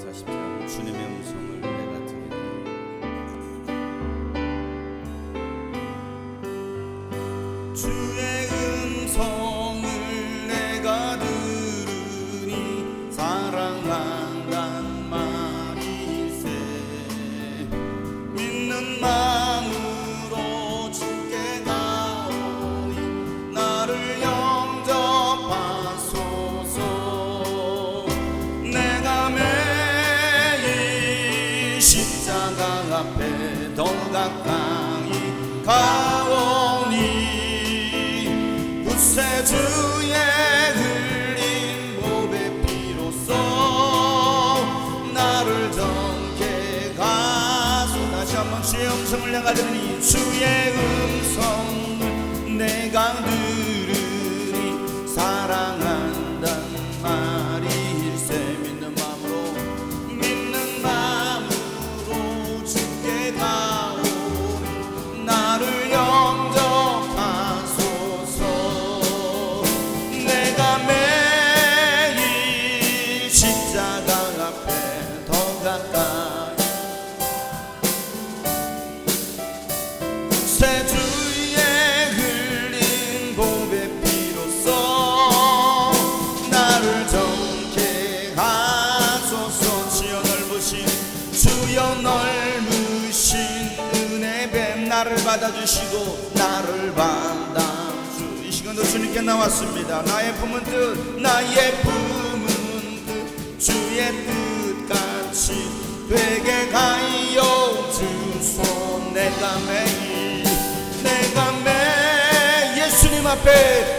40장 주님의 음성을 내가 듣는 주의 음성을 내가 들으니 사랑한단 말일세 믿는 마음으로 주께 나오니 나를 영접하소서 내가 매일 십자가 앞에 더 가까이 가오니 구세주의 흘린 보배 피로써 나를 정케 가소 다시 한번 주의 음성을 내가 들으니 주의 음성을 내가 들으니 사랑한단 말일세 믿는 마음으로 주께 가오니 나를 영접하소서 내가 매일 십자가 앞에 더 가까이 구세주의 흘린 보배 피로써 나를 정케 하소서 주여 넓으신 은혜 뱀 나를 받아주시고 나를 받아주 이 시간도 주님께 나왔습니다. 나의 품은 뜻 주의 뜻같이 되게 하여 주소 내가 매일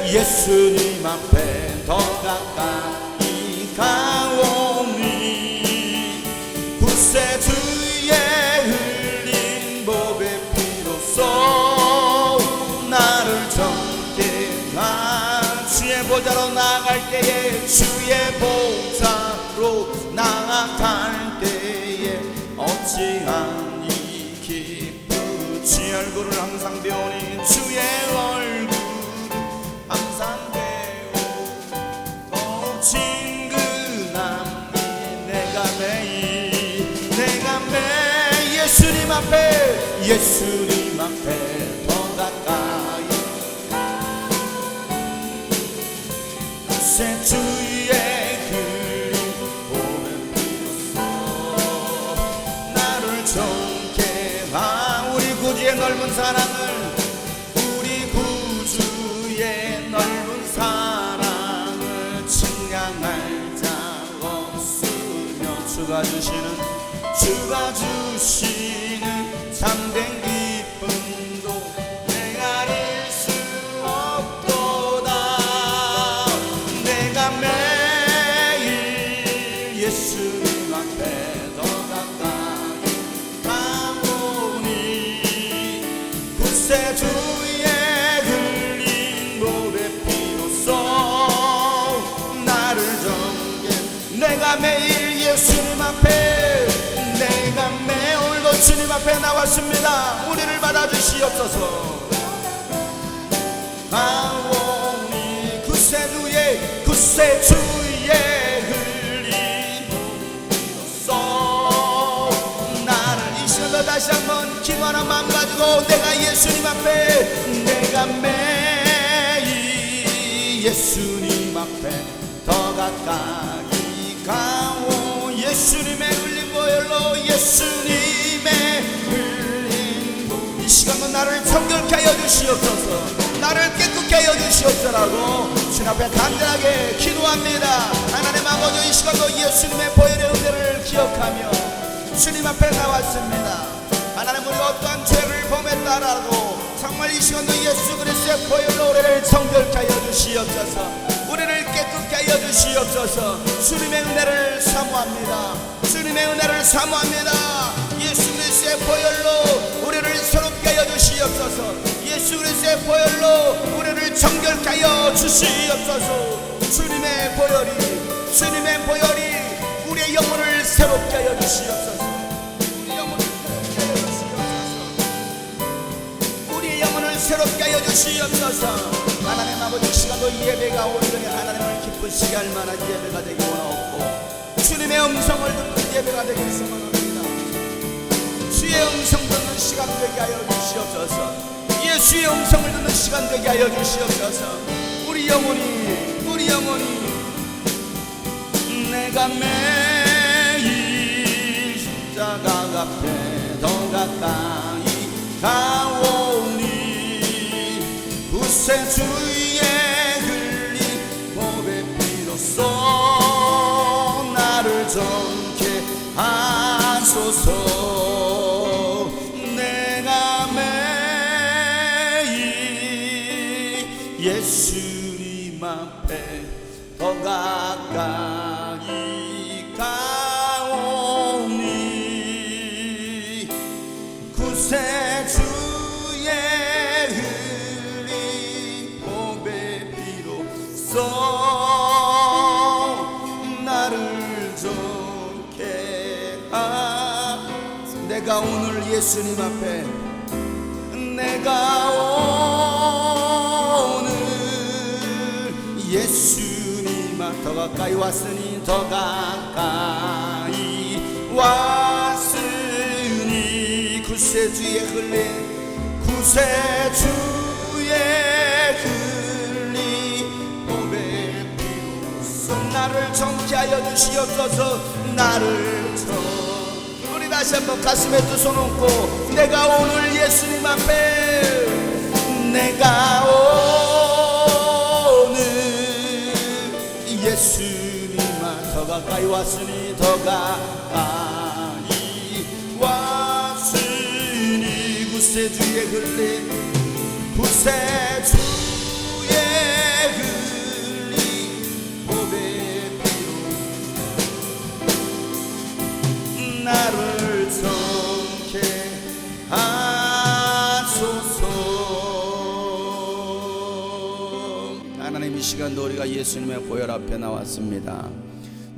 예수님 앞에 더 가까이 가오니 구세주의 흘린 보배 피로써 나를 정케 주의 보좌로 나아갈 때에 어찌하니 기쁘 주의 얼굴을 항상 배우니 주의 얼굴을 항상 배우고 더 친근함이 내가 매일 예수님 앞에 더 가까이 구세주의 흘린 보배 피로써 나를 정케 우리 구주의 넓은 사랑을 측량할 자 없으며 주가 주시는 참된 기쁨도 내가 알 수 없도다 내가 매일 예수님 앞에 더 가까이 가오니 구세주의 흘린 보배 피로써 나를 정케 내가 매일 예수님 앞에 오늘도 주님 앞에 나왔습니다. 우리를 받아주시옵소서 가오니 구세주의 흘린 피로써 나를 이 시간도 다시 한번 기도하는 마음 가지고 내가 예수님 앞에 매일 예수님 앞에 더 가까이 가오 예수님의 흘린 보혈로 이 시간도 나를 정결케 하여 주시옵소서 나를 깨끗게 하여 주시옵소서라고 주님 앞에 간절하게 기도합니다. 하나님 아버지 이 시간도 예수님의 보혈의 은혜를 기억하며 주님 앞에 나왔습니다. 하나님 우리가 어떠한 죄를 범했다라도 정말 이 시간도 예수 그리스도의 보혈로 우리를 정결케 하여 주시옵소서 우리를 깨끗게 하여 주시옵소서 주님의 은혜를 사모합니다. 예수 그리스도의 보혈로 우리를 새롭게 하여 주시옵소서 예수 그리스도의 보혈로 우리를 정결케 하여 주시옵소서 주님의 보혈이 우리의 영혼을 새롭게 하여 주시옵소서 우리의 영혼을 새롭게 하여 주시옵소서 하나님 아버지 시간도 예배가 오늘은 하나님을 기쁘시게 할 만한 예배가 되기 원하옵고 주님의 음성을 듣는 예배가 되길 소망합니다. 주의 음성 듣는 시간 되게 하여 주시옵소서. 예수의 음성을 듣는 시간 되게 하여 주시옵소서. 우리 영혼이 내가 매일 십자가 앞에 더 가까이 가오니 구세주의 흘린 몸의 피로써 나를 정케 하소서. 내가 매일 예수님 앞에 더 가까이 가오니 구세주의 흘린 몸의 피로써 나를 좋게 내가 오늘 예수님 앞에 내가 오늘 예수님 앞에 더 가까이 왔으니 더 가까이 왔으니 구세주의 흘린 몸의 피로써 나를 정케 하여 주시옵소서. 나를 우리 다시 한번 가슴에 두 손 얹고 내가 오늘 예수님 앞에 내가 오늘 예수님 앞에 더 가까이 왔으니 더 가까이 왔으니 구세주의 흘린 몸의 피로 나를 정케 하소서. 하나님, 이 시간도 우리가 예수님의 보혈 앞에 나왔습니다.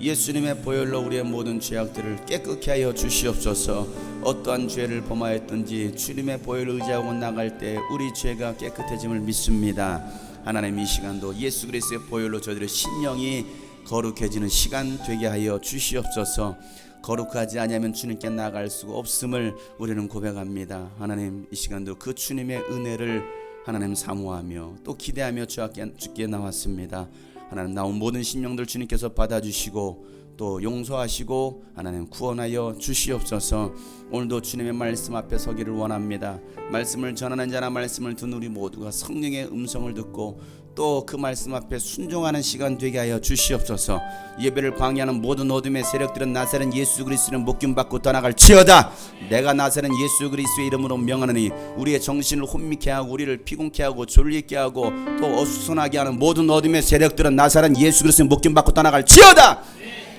예수님의 보혈로 우리의 모든 죄악들을 깨끗게 하여 주시옵소서. 어떠한 죄를 범하였든지 주님의 보혈을 의지하고 나갈 때 우리 죄가 깨끗해짐을 믿습니다. 하나님, 이 시간도 예수 그리스도의 보혈로 저희들의 심령이 거룩해지는 시간 되게 하여 주시옵소서. 거룩하지 않으면 주님께 나아갈 수가 없음을 우리는 고백합니다. 하나님, 이 시간도 그 주님의 은혜를 하나님 사모하며 또 기대하며 주께 나왔습니다. 하나님, 나온 모든 심령들 주님께서 받아주시고 또 용서하시고 하나님 구원하여 주시옵소서. 오늘도 주님의 말씀 앞에 서기를 원합니다. 말씀을 전하는 자나 말씀을 듣는 우리 모두가 성령의 음성을 듣고 또 그 말씀 앞에 순종하는 시간 되게 하여 주시옵소서. 예배를 방해하는 모든 어둠의 세력들은 나사렛 예수 그리스도는 목김받고 떠나갈지어다. 내가 나사렛 예수 그리스도의 이름으로 명하노니 우리의 정신을 혼미케 하고 우리를 피곤케 하고 졸리게 하고 또 어수선하게 하는 모든 어둠의 세력들은 나사렛 예수 그리스도의 목김받고 떠나갈지어다.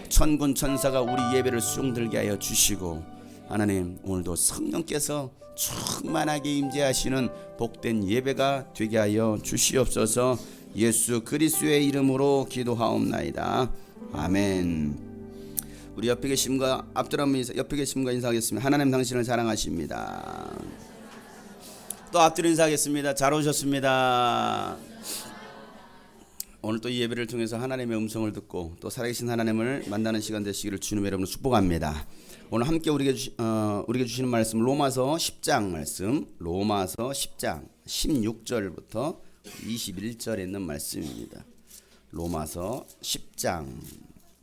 천군 천사가 우리 예배를 수용들게 하여 주시고 하나님, 오늘도 성령께서 충만하게 임재하시는 복된 예배가 되게 하여 주시옵소서. 예수 그리스도의 이름으로 기도하옵나이다. 아멘. 우리 옆에 계심과 옆에 계심과 인사하겠습니다. 하나님, 당신을 사랑하십니다. 또 앞뒤로 인사하겠습니다. 잘 오셨습니다. 오늘 또 이 예배를 통해서 하나님의 음성을 듣고 또 살아계신 하나님을 만나는 시간 되시기를 주님의 이름으로 축복합니다. 오늘 함께 우리에게 주시는 말씀 로마서 10장 말씀, 로마서 10장 16절부터 21절에 있는 말씀입니다. 로마서 10장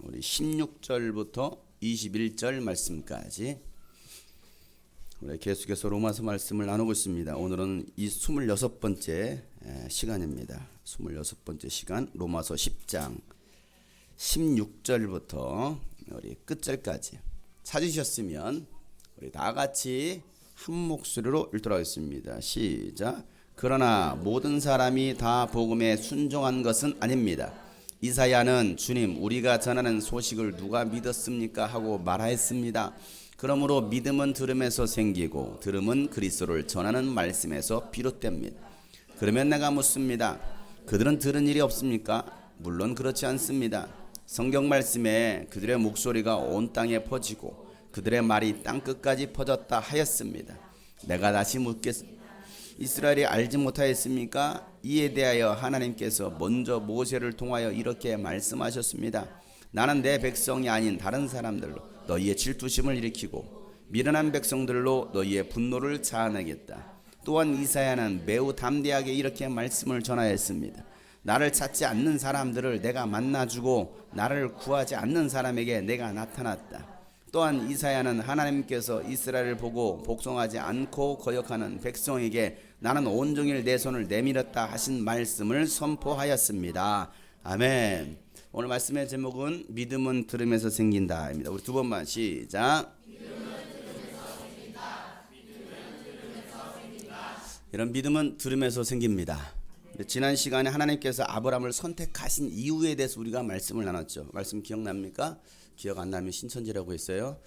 우리 16절부터 21절 말씀까지 우리 계속해서 로마서 말씀을 나누고 있습니다. 오늘은 이 26번째 시간입니다. 26번째 시간 로마서 10장 16절부터 우리 끝절까지 찾으셨으면 우리 다 같이 한 목소리로 읽도록 하겠습니다. 시작. 그러나 모든 사람이 다 복음에 순종한 것은 아닙니다. 이사야는 주님, 우리가 전하는 소식을 누가 믿었습니까? 하고 말하였습니다. 그러므로 믿음은 들음에서 생기고 들음은 그리스도를 전하는 말씀에서 비롯됩니다. 그러면 내가 묻습니다. 그들은 들은 일이 없습니까? 물론 그렇지 않습니다. 성경 말씀에 그들의 목소리가 온 땅에 퍼지고 그들의 말이 땅끝까지 퍼졌다 하였습니다. 내가 다시 묻겠습니다. 이스라엘이 알지 못하였습니까? 이에 대하여 하나님께서 먼저 모세를 통하여 이렇게 말씀하셨습니다. 나는 내 백성이 아닌 다른 사람들로 너희의 질투심을 일으키고 미련한 백성들로 너희의 분노를 자아내겠다. 또한 이사야는 매우 담대하게 이렇게 말씀을 전하였습니다. 나를 찾지 않는 사람들을 내가 만나주고 나를 구하지 않는 사람에게 내가 나타났다. 또한 이사야는 하나님께서 이스라엘을 보고 복종하지 않고 거역하는 백성에게 나는 온종일 내 손을 내밀었다 하신 말씀을 선포하였습니다. 아멘. 오늘 말씀의 제목은 믿음은 들음에서 생긴다입니다. 우리 두 번만 시작. 이런 믿음은 들음에서 생깁니다. 지난 시간에 하나님께서 아브라함을 선택하신 이유에 대해서 우리가 말씀을 나눴죠. 말씀 기억납니까? 기억 안 나면 신천지라고 했어요.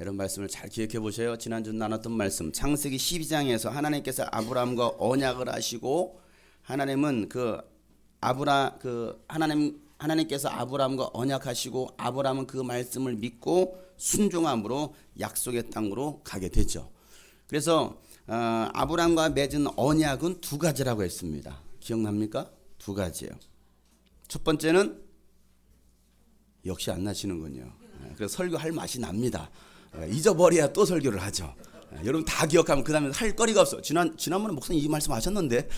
이런 말씀을 잘 기억해 보세요. 지난주 나눴던 말씀 창세기 12장에서 하나님께서 아브라함과 언약을 하시고 하나님은 하나님께서 아브라함과 언약하시고 아브라함은 그 말씀을 믿고 순종함으로 약속의 땅으로 가게 되죠. 그래서 아브라함과 맺은 언약은 두 가지라고 했습니다. 기억납니까? 두 가지예요. 첫 번째는 역시 안 나시는군요. 그래서 설교할 맛이 납니다. 잊어버려야 또 설교를 하죠. 여러분 다 기억하면 그 다음에 할 거리가 없어. 지난번에 목사님 이 말씀 하셨는데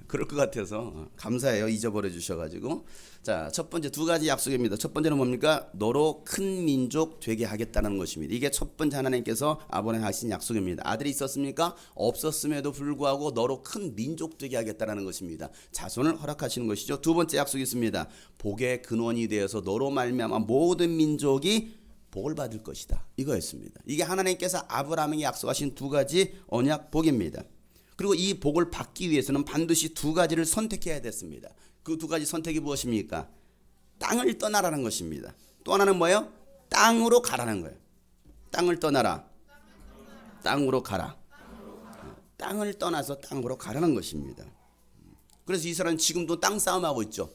그럴 것 같아서 감사해요. 잊어버려 주셔가지고. 자, 첫 번째 두 가지 약속입니다. 첫 번째는 뭡니까? 너로 큰 민족 되게 하겠다는 것입니다. 이게 첫 번째 하나님께서 아브라함에 하신 약속입니다. 아들이 있었습니까? 없었음에도 불구하고 너로 큰 민족 되게 하겠다는 것입니다. 자손을 허락하시는 것이죠. 두 번째 약속이 있습니다. 복의 근원이 되어서 너로 말미암아 모든 민족이 복을 받을 것이다. 이거였습니다. 이게 하나님께서 아브라함에게 약속하신 두 가지 언약 복입니다. 그리고 이 복을 받기 위해서는 반드시 두 가지를 선택해야 됐습니다. 그 두 가지 선택이 무엇입니까? 땅을 떠나라는 것입니다. 또 하나는 뭐예요? 땅으로 가라는 거예요. 땅을 떠나라. 땅으로 가라. 땅을 떠나서 땅으로 가라는 것입니다. 그래서 이스라엘은 지금도 땅 싸움하고 있죠.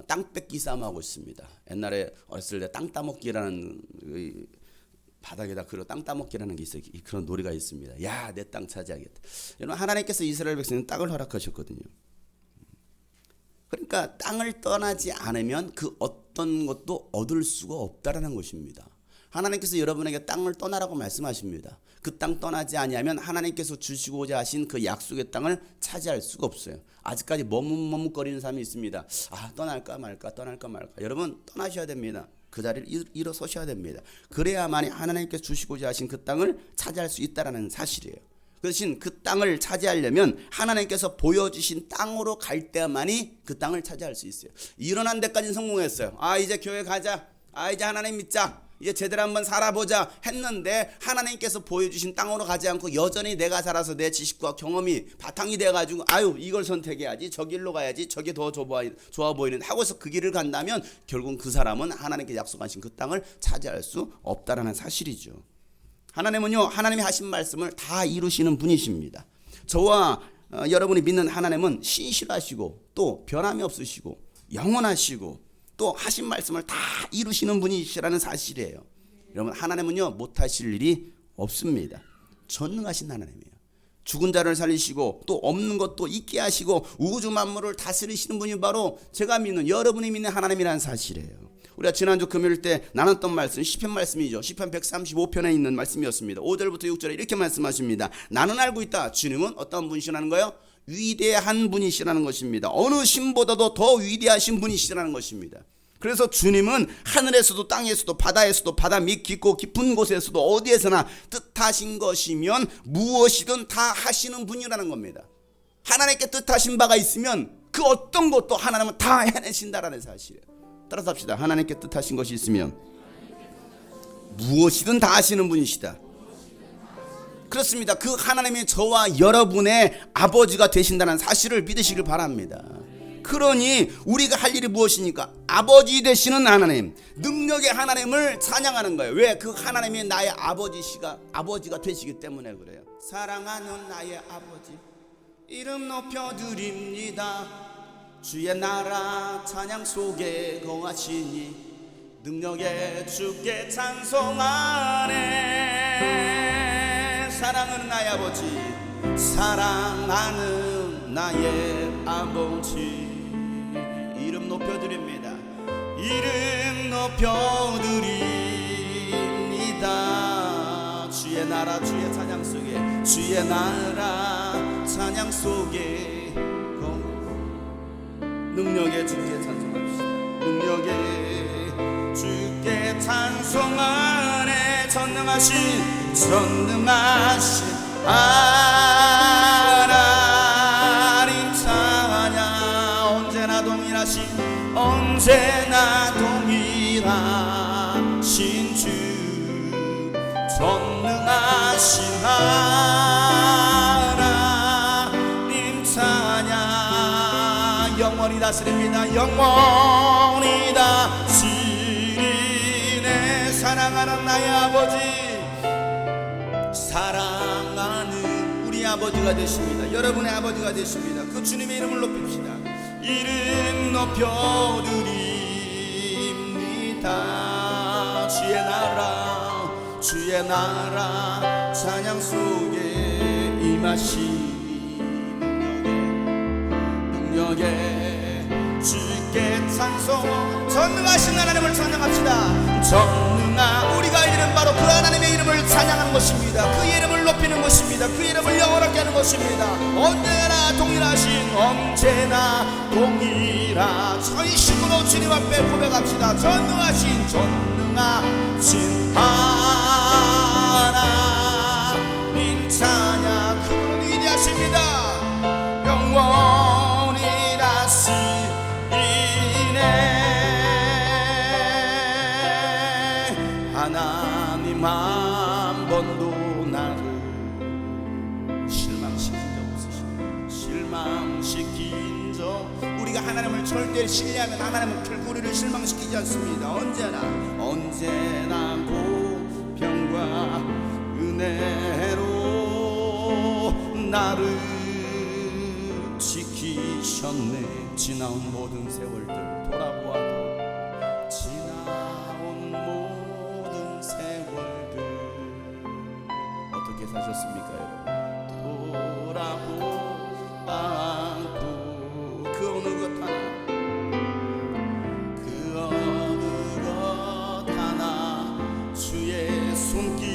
땅 뺏기 싸움하고 있습니다. 옛날에 어렸을 때 땅 따먹기라는 바닥에다 땅 따먹기라는 게 있어요. 그런 놀이가 있습니다. 야, 내 땅 차지하겠다. 여러분 하나님께서 이스라엘 백성은 땅을 허락하셨거든요. 그러니까 땅을 떠나지 않으면 그 어떤 것도 얻을 수가 없다라는 것입니다. 하나님께서 여러분에게 땅을 떠나라고 말씀하십니다. 그 땅 떠나지 아니하면 하나님께서 주시고자 하신 그 약속의 땅을 차지할 수가 없어요. 아직까지 머뭇머뭇거리는 사람이 있습니다. 떠날까 말까. 여러분 떠나셔야 됩니다. 그 자리를 일어서셔야 됩니다. 그래야만이 하나님께서 주시고자 하신 그 땅을 차지할 수 있다는 사실이에요. 그 대신 그 땅을 차지하려면 하나님께서 보여주신 땅으로 갈 때만이 그 땅을 차지할 수 있어요. 일어난 데까지는 성공했어요. 이제 교회 가자. 이제 하나님 믿자. 이제 제대로 한번 살아보자 했는데 하나님께서 보여주신 땅으로 가지 않고 여전히 내가 살아서 내 지식과 경험이 바탕이 돼가지고 이걸 선택해야지, 저 길로 가야지, 저게 더 좋아 보이는 하고서 그 길을 간다면 결국은 그 사람은 하나님께서 약속하신 그 땅을 차지할 수 없다라는 사실이죠. 하나님은요, 하나님이 하신 말씀을 다 이루시는 분이십니다. 저와 여러분이 믿는 하나님은 신실하시고 또 변함이 없으시고 영원하시고 또 하신 말씀을 다 이루시는 분이시라는 사실이에요. 여러분 하나님은요 못하실 일이 없습니다. 전능하신 하나님이에요. 죽은 자를 살리시고 또 없는 것도 있게 하시고 우주 만물을 다스리시는 분이 바로 제가 믿는 여러분이 믿는 하나님이라는 사실이에요. 우리가 지난주 금요일 때 나눴던 말씀 시편 말씀이죠. 시편 135편에 있는 말씀이었습니다. 5절부터 6절에 이렇게 말씀하십니다. 나는 알고 있다. 주님은 어떤 분이시라는 거예요? 위대한 분이시라는 것입니다. 어느 신보다도 더 위대하신 분이시라는 것입니다. 그래서 주님은 하늘에서도 땅에서도 바다에서도 바다 밑 깊고 깊은 곳에서도 어디에서나 뜻하신 것이면 무엇이든 다 하시는 분이라는 겁니다. 하나님께 뜻하신 바가 있으면 그 어떤 것도 하나님은 다 해내신다라는 사실이에요. 따라서 합시다. 하나님께 뜻하신 것이 있으면 무엇이든 다 하시는 분이시다. 그렇습니다. 그 하나님이 저와 여러분의 아버지가 되신다는 사실을 믿으시길 바랍니다. 그러니 우리가 할 일이 무엇입니까? 아버지 되시는 하나님, 능력의 하나님을 찬양하는 거예요. 왜? 그 하나님이 나의 아버지가 되시기 때문에 그래요. 사랑하는 나의 아버지, 이름 높여드립니다. 주의 나라 찬양 속에 거하시니 능력의 주께 찬송하네. 사랑하는 나의 아버지, 사랑하는 나의 아버지, 이름 높여드립니다. 이름 높여드립니다. 주의 나라 주의 찬양 속에 주의 나라 찬양 속에 능력의 주께 찬송합시다. 능력의 주께 찬송하네. 전능하신 하나님 찬양. 언제나 동일하신 주 전능하신 하나님 찬양. 영원히 다스립니다. 영원히 다스리네. 사랑하는 나의 아버지, 사랑하는 우리 아버지가 되십니다. 여러분의 아버지가 되십니다. 그 주님의 이름을 높입시다. 이름 높여드립니다. 주의 나라 찬양 속에 임하시니 능력에 주께 찬송. 전능하신 하나님을 찬양합시다. 우리가 이름 바로 그 하나님의 이름을 찬양하는 것입니다. 그 이름을 높이는 것입니다. 그 이름을 영원하게 하는 것입니다. 언제나 전심으로 주님 앞에 고백합시다. 전능하신 하나님 찬양. 그분은 위대하십니다. 영원히 다스리네. 하나님 한 번도 나를 실망시킨 적 없으십니다. 실망시킨 적. 우리가 하나님을 절대 신뢰하면 하나님은 결국 우리를 실망시키지 않습니다. 언제나 보병과 은혜로 나를 지키셨네. 지나온 모든 세월들 돌아보아도 지나온 모든 세월들 어떻게 사셨습니까 여러분? 돌아보아도 그 어느 것 하나 주의 손길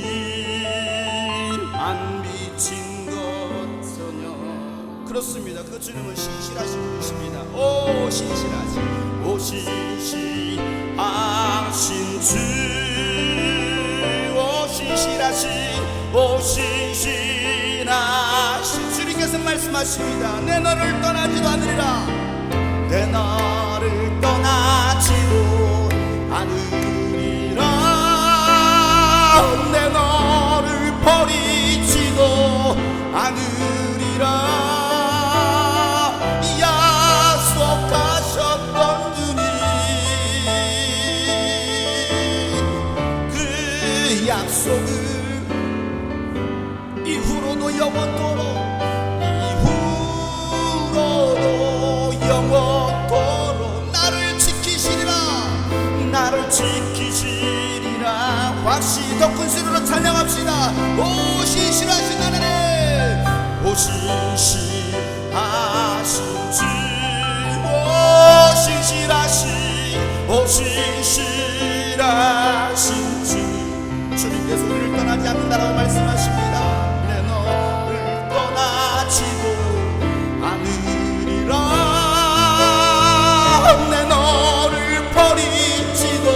안 비친 것 전혀. 그렇습니다. 그 주님은 신실하신 분이십니다. 오 신실하신 주, 신실하신 주님께서 말씀하십니다. 내 너를 떠나지도 않으리라. 내 너를 떠나지도 않으리라. 내 너를 버리지도 않으리라. 약속하셨던 주님, 그 약속을 이후로도 영원토록 나를 지키시리라. 확실히 더 큰 소리로 찬양합시다. 오 신실하신 하나님, 오 신실하신 주, 오 신실하신 주. 주님께서 우리를 떠나지 않는다라고 말씀하십니다. 내 너를 떠나지도 않으리라. 내 너를 버리지도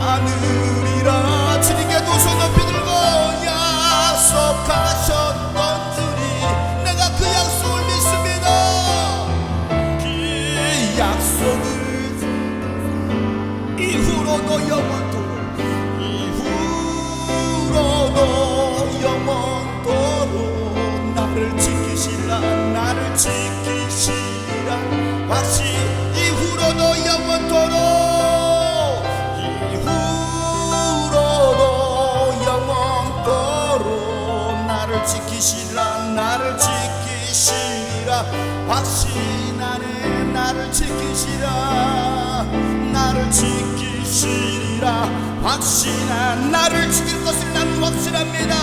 않으리라. 주님께 두 손 높이 들고 약속하셨던 주님, 내가 그 약속을 믿습니다. 그 약속을 이후로도 영원토록 나를 지키시라. 확실히 이후로도 영원토록 나를 지키시라. 확신하네. 나를 지키시리라. 나를 지킬 것을 나는 확신합니다.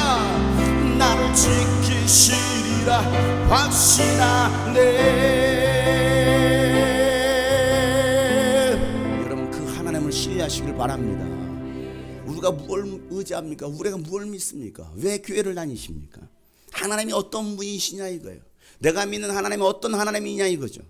나를 지키시리라. 확신하네. 여러분 그 승리하시길 바랍니다. 우리가 무엇을 의지합니까? 우리가 무엇을 믿습니까? 왜 교회를 다니십니까? 하나님이 어떤 분이시냐 이거예요. 내가 믿는 하나님이 어떤 하나님이냐 이거죠.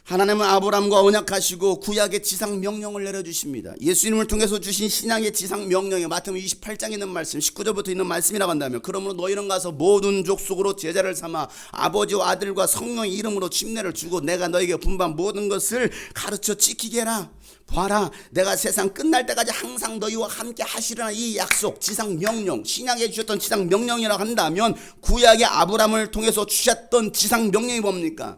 하나님은 아브라함과 언약하시고 구약의 지상 명령을 내려주십니다. 예수님을 통해서 주신 신약의 지상 명령에 마태복음 28장에 있는 말씀 19절부터 있는 말씀이라고 한다면, 그러므로 너희는 가서 모든 족속으로 제자를 삼아 아버지와 아들과 성령의 이름으로 침례를 주고 내가 너에게 분부한 모든 것을 가르쳐 지키게 해라. 봐라, 내가 세상 끝날 때까지 항상 너희와 함께 하시려나. 이 약속, 지상 명령, 신약에 주셨던 지상 명령이라고 한다면 구약의 아브라함을 통해서 주셨던 지상 명령이 뭡니까?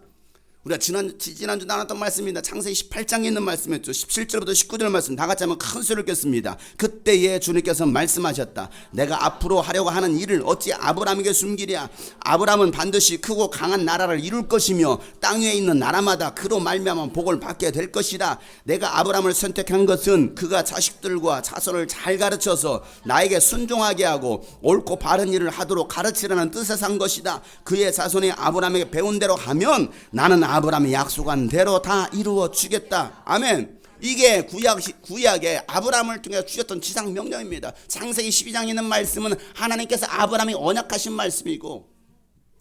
우리가 지난주 나눴던 말씀입니다. 창세기 18장에 있는 말씀이었죠. 17절부터 19절 말씀 다 같이 하면 큰 소리를 듣겠습니다. 그때에 주님께서 말씀하셨다. 내가 앞으로 하려고 하는 일을 어찌 아브라함에게 숨기랴. 아브라함은 반드시 크고 강한 나라를 이룰 것이며 땅 위에 있는 나라마다 그로 말미암아 복을 받게 될 것이라. 내가 아브라함을 선택한 것은 그가 자식들과 자손을 잘 가르쳐서 나에게 순종하게 하고 옳고 바른 일을 하도록 가르치라는 뜻에서 한 것이다. 그의 자손이 아브라함에게 배운 대로 하면 나는 아브라함이 약속한 대로 다 이루어 주겠다. 아멘. 이게 구약의 아브라함을 통해 주셨던 지상 명령입니다. 창세기 12장에 있는 말씀은 하나님께서 아브라함이 언약하신 말씀이고,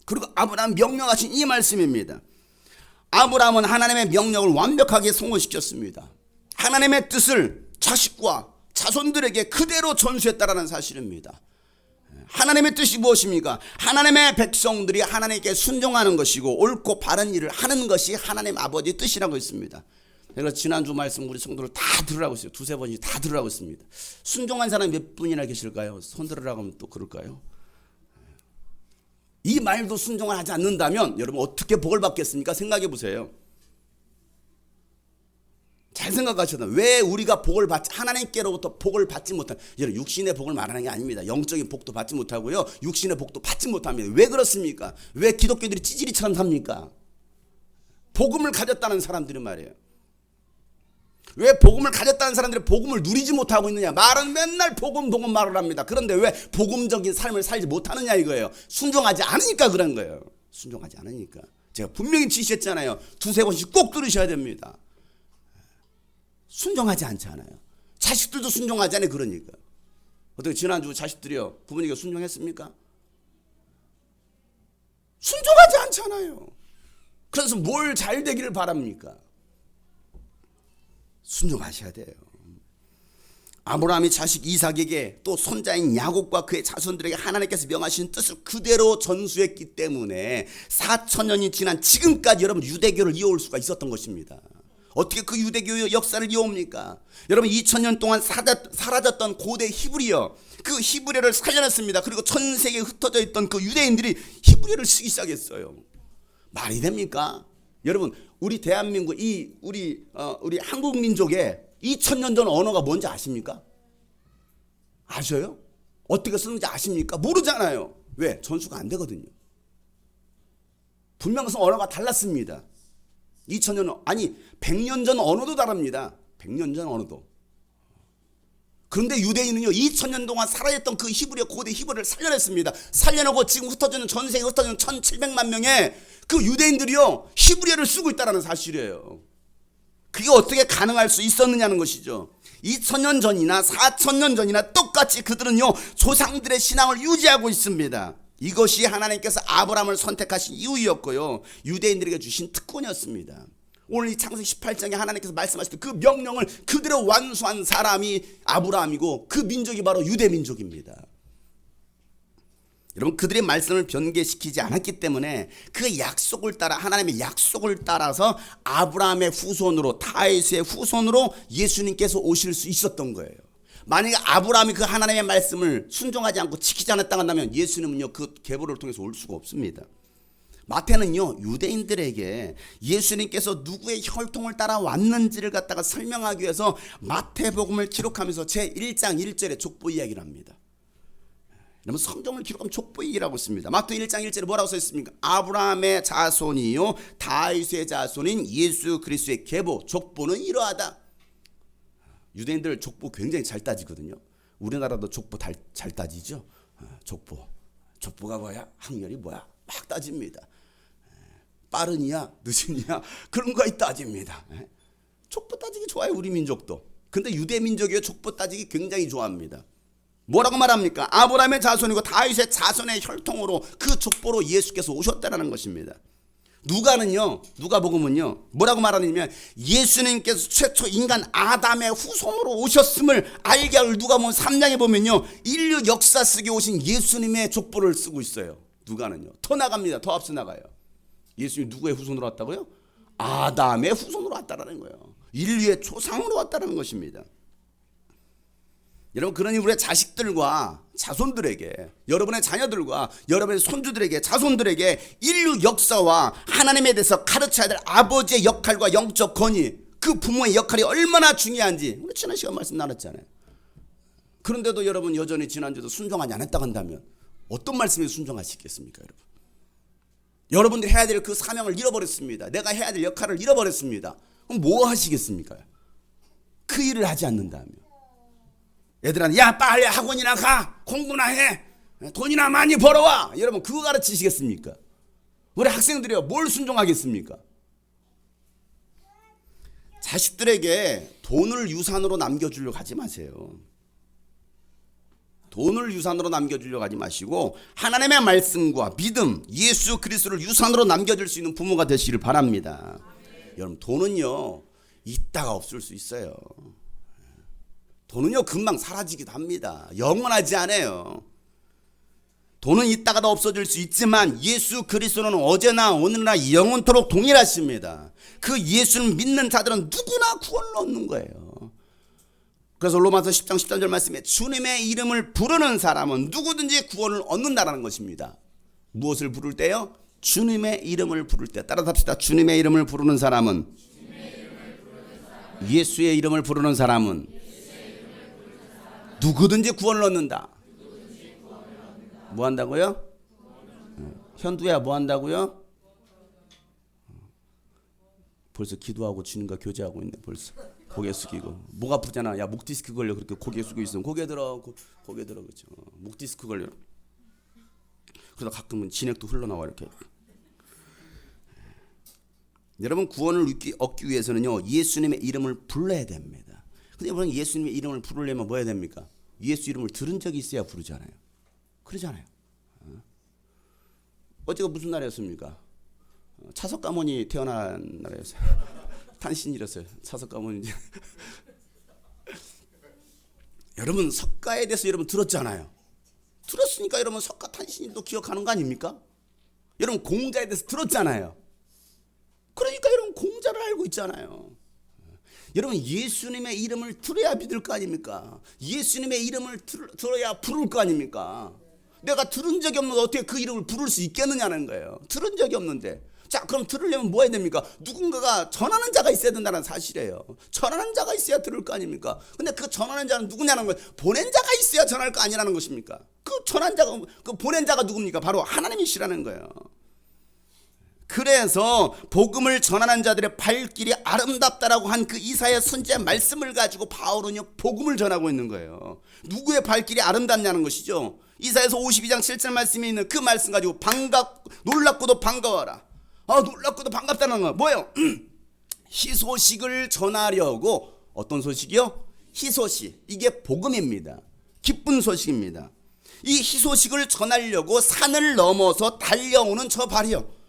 그리고 아브라함 명령하신 이 말씀입니다. 아브라함은 하나님의 명령을 완벽하게 성취시켰습니다. 하나님의 뜻을 자식과 자손들에게 그대로 전수했다라는 사실입니다. 하나님의 뜻이 무엇입니까? 하나님의 백성들이 하나님께 순종하는 것이고 옳고 바른 일을 하는 것이 하나님 아버지의 뜻이라고 했습니다. 그래서 지난주 말씀 우리 성도를 다 들으라고 했어요. 두세 번씩 다 들으라고 했습니다. 순종한 사람이 몇 분이나 계실까요? 손 들으라고 하면 또 그럴까요? 이 말도 순종을 하지 않는다면 여러분 어떻게 복을 받겠습니까? 생각해 보세요. 잘 생각하셔야 돼요. 왜 우리가 복을 받지, 하나님께로부터 복을 받지 못한, 여러분 육신의 복을 말하는 게 아닙니다. 영적인 복도 받지 못하고요, 육신의 복도 받지 못합니다. 왜 그렇습니까? 왜 기독교들이 찌질이처럼 삽니까? 복음을 가졌다는 사람들이 말이에요. 왜 복음을 가졌다는 사람들이 복음을 누리지 못하고 있느냐? 말은 맨날 복음 말을 합니다. 그런데 왜 복음적인 삶을 살지 못하느냐 이거예요. 순종하지 않으니까 그런 거예요. 순종하지 않으니까. 제가 분명히 지시했잖아요. 두세 번씩 꼭 들으셔야 됩니다. 순종하지 않잖아요. 자식들도 순종하지 않아요. 그러니까 어떻게 지난주 자식들이요 부모님께 순종했습니까? 순종하지 않잖아요. 그래서 뭘 잘 되기를 바랍니까? 순종하셔야 돼요. 아브라함이 자식 이삭에게 또 손자인 야곱과 그의 자손들에게 하나님께서 명하신 뜻을 그대로 전수했기 때문에 4,000년이 지난 지금까지 여러분 유대교를 이어올 수가 있었던 것입니다. 어떻게 그 유대교의 역사를 이어옵니까? 여러분 2000년 동안 사라졌던 고대 히브리어, 그 히브리어를 살려냈습니다. 그리고 전 세계에 흩어져 있던 그 유대인들이 히브리어를 쓰기 시작했어요. 말이 됩니까? 여러분 우리 대한민국 우리 한국 민족의 2000년 전 언어가 뭔지 아십니까? 아셔요? 어떻게 쓰는지 아십니까? 모르잖아요. 왜? 전수가 안 되거든요. 분명성 언어가 달랐습니다. 2000년, 아니 100년 전 언어도 다릅니다. 100년 전 언어도. 그런데 유대인은요 2000년 동안 살아있던 그 히브리어, 고대 히브리어를 살려냈습니다. 살려내고 지금 흩어지는, 전 세계에 흩어지는 1700만 명의 그 유대인들이요 히브리어를 쓰고 있다는 사실이에요. 그게 어떻게 가능할 수 있었느냐는 것이죠. 2000년 전이나 4000년 전이나 똑같이 그들은요 조상들의 신앙을 유지하고 있습니다. 이것이 하나님께서 아브라함을 선택하신 이유였고요, 유대인들에게 주신 특권이었습니다. 오늘 이 창세기 18장에 하나님께서 말씀하실 때 그 명령을 그대로 완수한 사람이 아브라함이고 그 민족이 바로 유대 민족입니다. 여러분 그들의 말씀을 변개시키지 않았기 때문에 그 약속을 따라, 하나님의 약속을 따라서 아브라함의 후손으로, 다윗의 후손으로 예수님께서 오실 수 있었던 거예요. 만약에 아브라함이 그 하나님의 말씀을 순종하지 않고 지키지 않았다 한다면 예수님은요 그 계보를 통해서 올 수가 없습니다. 마태는요 유대인들에게 예수님께서 누구의 혈통을 따라 왔는지를 갖다가 설명하기 위해서 마태복음을 기록하면서 제1장 1절에 족보 이야기를 합니다. 여러분 성경을 기록하면 족보 얘기라고 있습니다. 마태 1장 1절에 뭐라고 써 있습니까? 아브라함의 자손이요 다윗의 자손인 예수 그리스도의 계보, 족보는 이러하다. 유대인들 족보 굉장히 잘 따지거든요. 우리나라도 족보 잘 따지죠. 족보가 뭐야? 학렬이 뭐야? 막 따집니다. 빠르냐 늦으냐 그런 거에 따집니다. 족보 따지기 좋아요, 우리 민족도. 근데 유대 민족이요, 족보 따지기 굉장히 좋아합니다. 뭐라고 말합니까? 아브라함의 자손이고 다윗의 자손의 혈통으로 그 족보로 예수께서 오셨다라는 것입니다. 누가복음은요 뭐라고 말하냐면 예수님께서 최초 인간 아담의 후손으로 오셨음을 알게 할 누가복음 3장에 보면요, 인류 역사 속에 오신 예수님의 족보를 쓰고 있어요. 누가는요 더 나갑니다. 더 앞서 나가요. 예수님 누구의 후손으로 왔다고요? 아담의 후손으로 왔다라는 거예요. 인류의 초상으로 왔다라는 것입니다. 여러분, 그러니 우리의 자식들과 자손들에게, 여러분의 자녀들과 여러분의 손주들에게, 자손들에게 인류 역사와 하나님에 대해서 가르쳐야 될 아버지의 역할과 영적 권위, 그 부모의 역할이 얼마나 중요한지 우리 지난 시간 말씀 나눴잖아요. 그런데도 여러분 여전히 지난주도 순종하지 않았다고 한다면 어떤 말씀에 순종하시겠습니까? 여러분, 여러분들이 해야 될 그 사명을 잃어버렸습니다. 내가 해야 될 역할을 잃어버렸습니다. 그럼 뭐 하시겠습니까? 그 일을 하지 않는다면. 애들한테 야 빨리 학원이나 가, 공부나 해, 돈이나 많이 벌어와, 여러분 그거 가르치시겠습니까? 우리 학생들이요 뭘 순종하겠습니까? 자식들에게 돈을 유산으로 남겨주려고 하지 마세요. 돈을 유산으로 남겨주려고 하지 마시고 하나님의 말씀과 믿음, 예수 그리스도를 유산으로 남겨줄 수 있는 부모가 되시길 바랍니다. 여러분, 돈은요 있다가 없을 수 있어요. 돈은요 금방 사라지기도 합니다. 영원하지 않아요. 돈은 있다가도 없어질 수 있지만 예수 그리스도는 어제나 오늘나 영원토록 동일하십니다. 그 예수를 믿는 자들은 누구나 구원을 얻는 거예요. 그래서 로마서 10장 13절 말씀에 주님의 이름을 부르는 사람은 누구든지 구원을 얻는다라는 것입니다. 무엇을 부를 때요? 주님의 이름을 부를 때. 따라서 합시다. 주님의 이름을 부르는 사람은, 예수의 이름을 부르는 사람은 누구든지 구원을 얻는다. 뭐 한다고요? 현두야 뭐 한다고요? 벌써 기도하고 주님과 교제하고 있네. 벌써 고개 숙이고. 목 아프잖아. 야, 목 디스크 걸려. 그렇게 고개 숙이고 있으면 고개 들어 그렇죠. 목 디스크 걸려. 그러다 가끔은 진액도 흘러나와 이렇게. 여러분, 구원을 얻기 위해서는요 예수님의 이름을 불러야 됩니다. 근데 여러분, 예수님의 이름을 부르려면 뭐 해야 됩니까? 예수 이름을 들은 적이 있어야 부르잖아요. 그러잖아요. 어제가 무슨 날이었습니까? 차석 가문이 태어난 날이었어요. 탄신이었어요. 차석 가문이. 여러분, 석가에 대해서 여러분 들었잖아요. 들었으니까 여러분 석가 탄신일도 기억하는 거 아닙니까? 여러분, 공자에 대해서 들었잖아요. 그러니까 여러분 공자를 알고 있잖아요. 여러분, 예수님의 이름을 들어야 믿을 거 아닙니까? 예수님의 이름을 들어야 부를 거 아닙니까? 내가 들은 적이 없는데 어떻게 그 이름을 부를 수 있겠느냐는 거예요. 들은 적이 없는데. 자, 그럼 들으려면 뭐 해야 됩니까? 누군가가 전하는 자가 있어야 된다는 사실이에요. 전하는 자가 있어야 들을 거 아닙니까? 근데 그 전하는 자는 누구냐는 거예요. 보낸 자가 있어야 전할 거 아니라는 것입니까? 그 전한 자가, 그 보낸 자가 누굽니까? 바로 하나님이시라는 거예요. 그래서 복음을 전하는 자들의 발길이 아름답다라고 한 그 이사야 선지자의 말씀을 가지고 바울은요 복음을 전하고 있는 거예요. 누구의 발길이 아름답냐는 것이죠. 이사야서 52장 7절 말씀이 있는 그 말씀 가지고 놀랍고도 반가워라. 놀랍고도 반갑다는 거 뭐예요? 희소식을 전하려고. 어떤 소식이요? 희소식. 이게 복음입니다. 기쁜 소식입니다. 이 희소식을 전하려고 산을 넘어서 달려오는 저 발이요.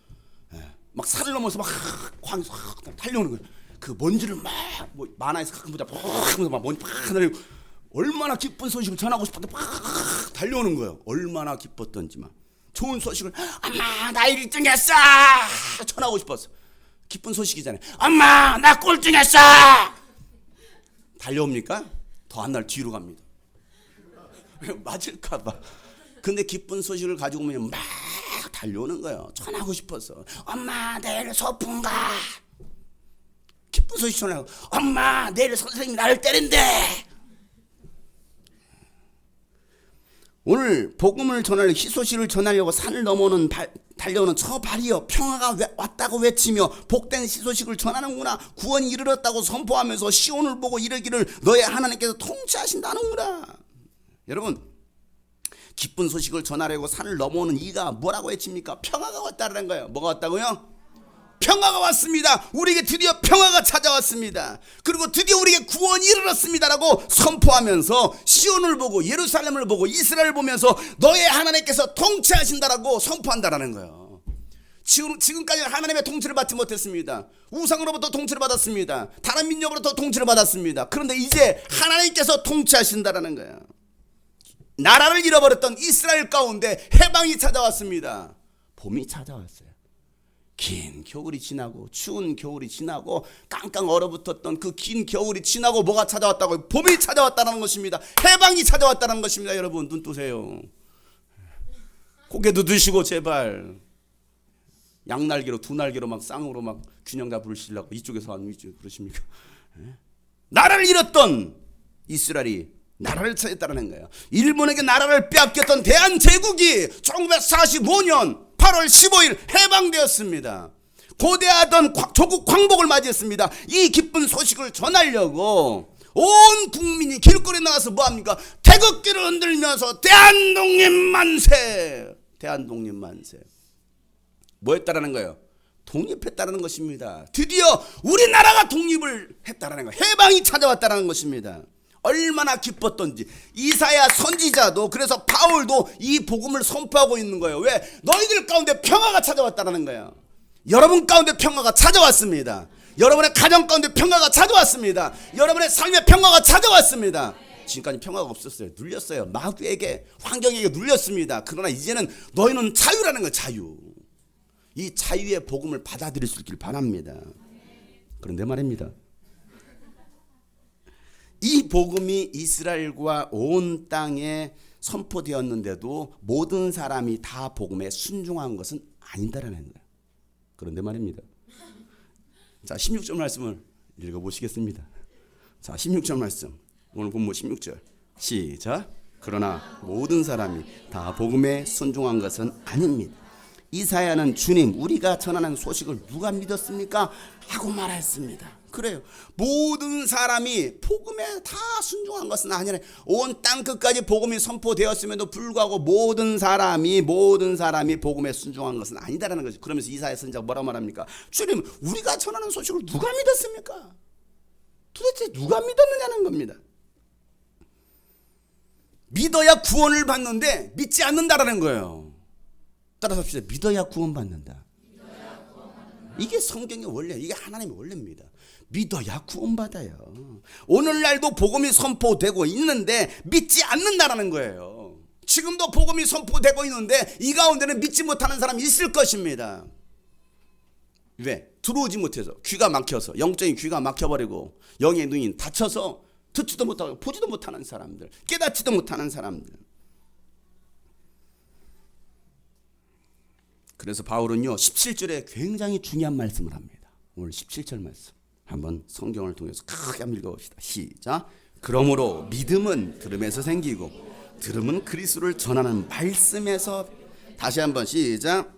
막 산을 넘어서 막 광에서 달려오는 거예요. 그 먼지를 막 만화에서 가끔 보자 하면서 막 먼지 팍 날리고, 얼마나 기쁜 소식을 전하고 싶었는데 막 달려오는 거예요. 얼마나 기뻤던지만. 좋은 소식을 엄마 나 1등 했어 전하고 싶었어. 기쁜 소식이잖아요. 엄마 나 꼴등 했어. 달려옵니까? 더 한 날 뒤로 갑니다. 맞을까 봐. 근데 기쁜 소식을 가지고 오면 막 달려오는 거예요. 전하고 싶어서. 엄마 내일 소풍 가. 기쁜 소식 전하고. 엄마 내일 선생님이 나를 때린대. 오늘 복음을 전하려고, 희소식을 전하려고 산을 넘어오는 달려오는 저 발이여, 평화가 왔다고 외치며 복된 희소식을 전하는구나. 구원이 이르렀다고 선포하면서 시온을 보고 이르기를 너의 하나님께서 통치하신다는구나. 여러분, 기쁜 소식을 전하려고 산을 넘어오는 이가 뭐라고 외칩니까? 평화가 왔다는 거예요. 뭐가 왔다고요? 평화가 왔습니다. 우리에게 드디어 평화가 찾아왔습니다. 그리고 드디어 우리에게 구원이 이르렀습니다라고 선포하면서 시온을 보고 예루살렘을 보고 이스라엘을 보면서 너의 하나님께서 통치하신다라고 선포한다라는 거예요. 지금까지는 하나님의 통치를 받지 못했습니다. 우상으로부터 통치를 받았습니다. 다른 민족으로부터 통치를 받았습니다. 그런데 이제 하나님께서 통치하신다라는 거예요. 나라를 잃어버렸던 이스라엘 가운데 해방이 찾아왔습니다. 봄이 찾아왔어요. 긴 겨울이 지나고 추운 겨울이 지나고 깡깡 얼어붙었던 그 긴 겨울이 지나고 뭐가 찾아왔다고요? 봄이 찾아왔다는 것입니다. 해방이 찾아왔다는 것입니다. 여러분 눈 뜨세요. 고개도 드시고 제발. 양날개로 두 날개로 막 쌍으로 막 균형 잡으시려고 이쪽에서 안 이쪽 그러십니까? 나라를 잃었던 이스라엘이 나라를 찾았다는 거예요. 일본에게 나라를 빼앗겼던 대한제국이 1945년 8월 15일 해방되었습니다. 고대하던 조국 광복을 맞이했습니다. 이 기쁜 소식을 전하려고 온 국민이 길거리에 나와서 뭐합니까? 태극기를 흔들면서 대한독립 만세! 대한독립 만세! 뭐했다라는 거예요? 독립했다라는 것입니다. 드디어 우리나라가 독립을 했다라는 거예요. 해방이 찾아왔다라는 것입니다. 얼마나 기뻤던지. 이사야 선지자도 그래서 바울도 이 복음을 선포하고 있는 거예요. 왜? 너희들 가운데 평화가 찾아왔다라는 거예요. 여러분 가운데 평화가 찾아왔습니다. 여러분의 가정 가운데 평화가 찾아왔습니다. 여러분의 삶의 평화가 찾아왔습니다. 지금까지 평화가 없었어요. 눌렸어요. 마귀에게 환경에게 눌렸습니다. 그러나 이제는 너희는 자유라는 거예요. 자유. 이 자유의 복음을 받아들일 수 있길 바랍니다. 그런데 말입니다. 이 복음이 이스라엘과 온 땅에 선포되었는데도 모든 사람이 다 복음에 순종한 것은 아니다라는 거예요. 그런데 말입니다. 자, 16절 말씀을 읽어보시겠습니다. 자, 16절 말씀. 오늘 본문 16절. 시작. 그러나 모든 사람이 다 복음에 순종한 것은 아닙니다. 이사야는 주님 우리가 전하는 소식을 누가 믿었습니까? 하고 말했습니다. 그래요. 모든 사람이 복음에 다 순종한 것은 아니라 온 땅 끝까지 복음이 선포되었음에도 불구하고 모든 사람이 복음에 순종한 것은 아니다라는 거죠. 그러면서 이사야 선지자가 뭐라고 말합니까? 주님 우리가 전하는 소식을 누가 믿었습니까? 도대체 누가 믿었느냐는 겁니다. 믿어야 구원을 받는데 믿지 않는다라는 거예요. 따라서 합시다. 믿어야 구원받는다. 이게 성경의 원래, 이게 하나님의 원래입니다. 믿어야 구원받아요. 오늘날도 복음이 선포되고 있는데 믿지 않는다라는 거예요. 지금도 복음이 선포되고 있는데 이 가운데는 믿지 못하는 사람이 있을 것입니다. 왜? 들어오지 못해서, 귀가 막혀서, 영적인 귀가 막혀버리고 영의 눈이 닫혀서 듣지도 못하고 보지도 못하는 사람들, 깨닫지도 못하는 사람들. 그래서 바울은요 17절에 굉장히 중요한 말씀을 합니다. 오늘 17절 말씀 한번 성경을 통해서 크게 한번 읽어봅시다. 시작. 그러므로 믿음은 들음에서 생기고 들음은 그리스도를 전하는 말씀에서. 다시 한번 시작.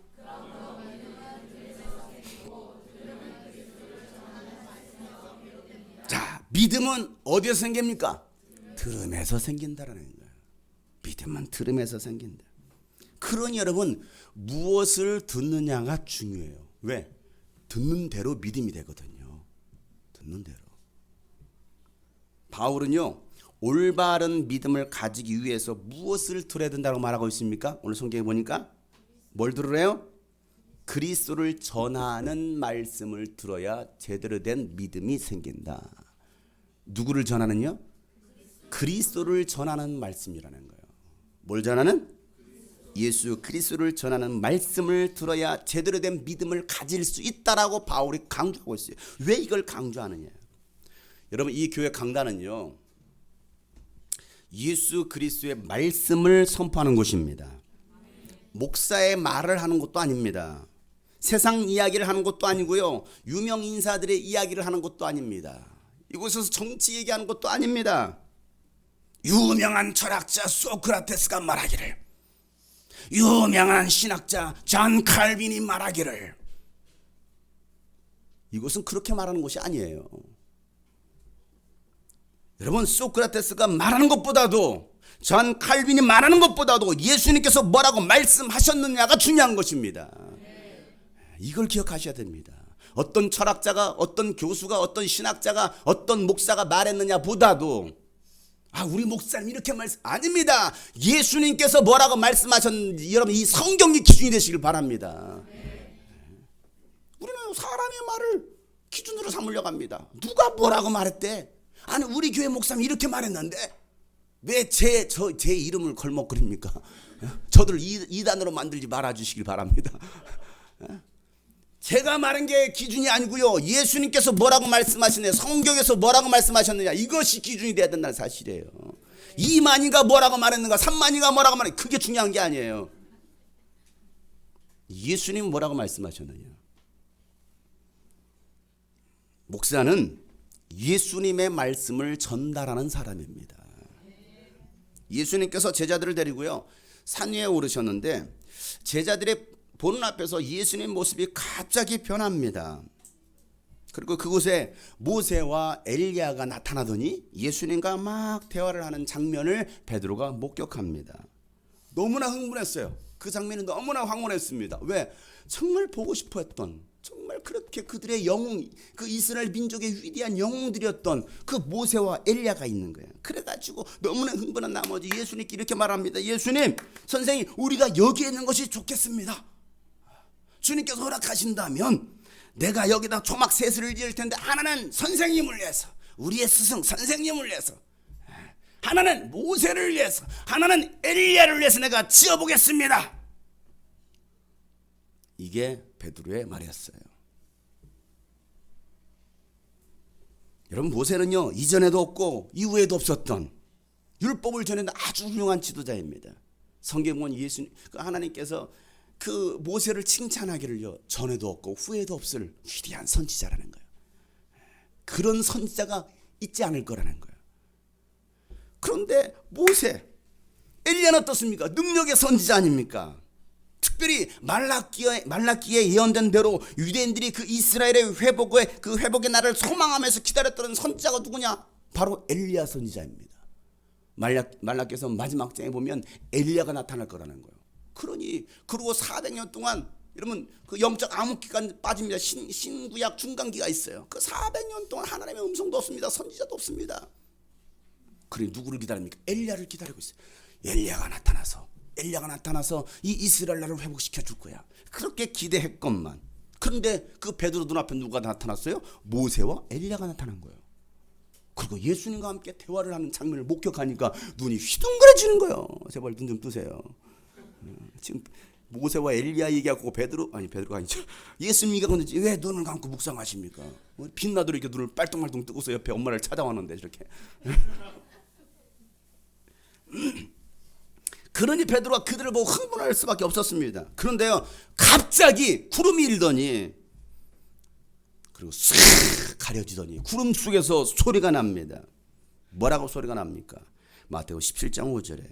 자, 믿음은 어디에서 생깁니까? 들음에서 생긴다라는 거예요. 믿음은 들음에서 생긴다. 그러니 여러분 무엇을 듣느냐가 중요해요. 왜? 듣는 대로 믿음이 되거든요. 듣는 대로. 바울은요 올바른 믿음을 가지기 위해서 무엇을 들어야 된다고 말하고 있습니까? 오늘 성경에 보니까 뭘 들으래요? 그리스도를 전하는 말씀을 들어야 제대로 된 믿음이 생긴다. 누구를 전하는요? 그리스도를 전하는 말씀이라는 거예요. 뭘 전하는? 예수 그리스도를 전하는 말씀을 들어야 제대로 된 믿음을 가질 수 있다라고 바울이 강조하고 있어요. 왜 이걸 강조하느냐? 여러분 이 교회 강단은요 예수 그리스도의 말씀을 선포하는 곳입니다. 목사의 말을 하는 것도 아닙니다. 세상 이야기를 하는 것도 아니고요 유명 인사들의 이야기를 하는 것도 아닙니다. 이곳에서 정치 얘기하는 것도 아닙니다. 유명한 철학자 소크라테스가 말하기를, 유명한 신학자 존 칼빈이 말하기를. 이것은 그렇게 말하는 것이 아니에요. 여러분 소크라테스가 말하는 것보다도 존 칼빈이 말하는 것보다도 예수님께서 뭐라고 말씀하셨느냐가 중요한 것입니다. 이걸 기억하셔야 됩니다. 어떤 철학자가, 어떤 교수가, 어떤 신학자가, 어떤 목사가 말했느냐 보다도 우리 목사님 이렇게 말씀 아닙니다. 예수님께서 뭐라고 말씀하셨는지 여러분 이 성경이 기준이 되시길 바랍니다. 우리는 사람의 말을 기준으로 삼으려고 합니다. 누가 뭐라고 말했대? 아니 우리 교회 목사님 이렇게 말했는데 왜 제 이름을 걸먹거립니까? 저들 이단으로 만들지 말아주시길 바랍니다. 제가 말한 게 기준이 아니고요. 예수님께서 뭐라고 말씀하시느냐, 성경에서 뭐라고 말씀하셨느냐, 이것이 기준이 돼야 된다는 사실이에요. 2만이가 뭐라고 말했는가, 3만이가 뭐라고 말했는가, 그게 중요한 게 아니에요. 예수님 뭐라고 말씀하셨느냐. 목사는 예수님의 말씀을 전달하는 사람입니다. 예수님께서 제자들을 데리고요 산 위에 오르셨는데 제자들의 보는 앞에서 예수님 모습이 갑자기 변합니다. 그리고 그곳에 모세와 엘리야가 나타나더니 예수님과 막 대화를 하는 장면을 베드로가 목격합니다. 너무나 흥분했어요. 그 장면이 너무나 황홀했습니다. 왜? 정말 보고 싶어 했던, 정말 그렇게 그들의 영웅, 그 이스라엘 민족의 위대한 영웅들이었던 그 모세와 엘리야가 있는 거예요. 그래가지고 너무나 흥분한 나머지 예수님께 이렇게 말합니다. 예수님, 선생님, 우리가 여기에 있는 것이 좋겠습니다. 주님께서 허락하신다면 내가 여기다 초막 셋을 지을 텐데 하나는 선생님을 위해서, 우리의 스승 선생님을 위해서, 하나는 모세를 위해서, 하나는 엘리야를 위해서 내가 지어보겠습니다. 이게 베드로의 말이었어요. 여러분 모세는요 이전에도 없고 이후에도 없었던 율법을 전하는 아주 훌륭한 지도자입니다. 성경 보면 예수님 하나님께서 그 모세를 칭찬하기를요 전에도 없고 후에도 없을 위대한 선지자라는 거예요. 그런 선지자가 있지 않을 거라는 거예요. 그런데 모세, 엘리야는 어떻습니까? 능력의 선지자 아닙니까? 특별히 말라기에 예언된 대로 유대인들이 그 이스라엘의 회복의 날을 소망하면서 기다렸던 선지자가 누구냐? 바로 엘리야 선지자입니다. 말라기에서 마지막 장에 보면 엘리야가 나타날 거라는 거예요. 그리고 400년 동안 여러분 그 영적 암흑기간 빠집니다. 신구약 중간기가 있어요. 그 400년 동안 하나님의 음성도 없습니다. 선지자도 없습니다. 그래 누구를 기다립니까? 엘리야를 기다리고 있어요. 엘리야가 나타나서 이 이스라엘 나라를 회복시켜 줄 거야. 그렇게 기대했건만. 그런데 그 베드로 눈앞에 누가 나타났어요? 모세와 엘리야가 나타난 거예요. 그리고 예수님과 함께 대화를 하는 장면을 목격하니까 눈이 휘둥그레지는 거예요. 제발 눈 좀 뜨세요. 지금 모세와 엘리야 얘기하고 베드로가 아니죠. 예수님 얘기하고 왜 눈을 감고 묵상하십니까? 빛나도록 이렇게 눈을 빨뚱빨뚱 뜨고서 옆에 엄마를 찾아왔는데 이렇게. 그러니 베드로가 그들을 보고 흥분할 수밖에 없었습니다. 그런데요 갑자기 구름이 일더니 그리고 싹 가려지더니 구름 속에서 소리가 납니다. 뭐라고 소리가 납니까? 마태오 17장 5절에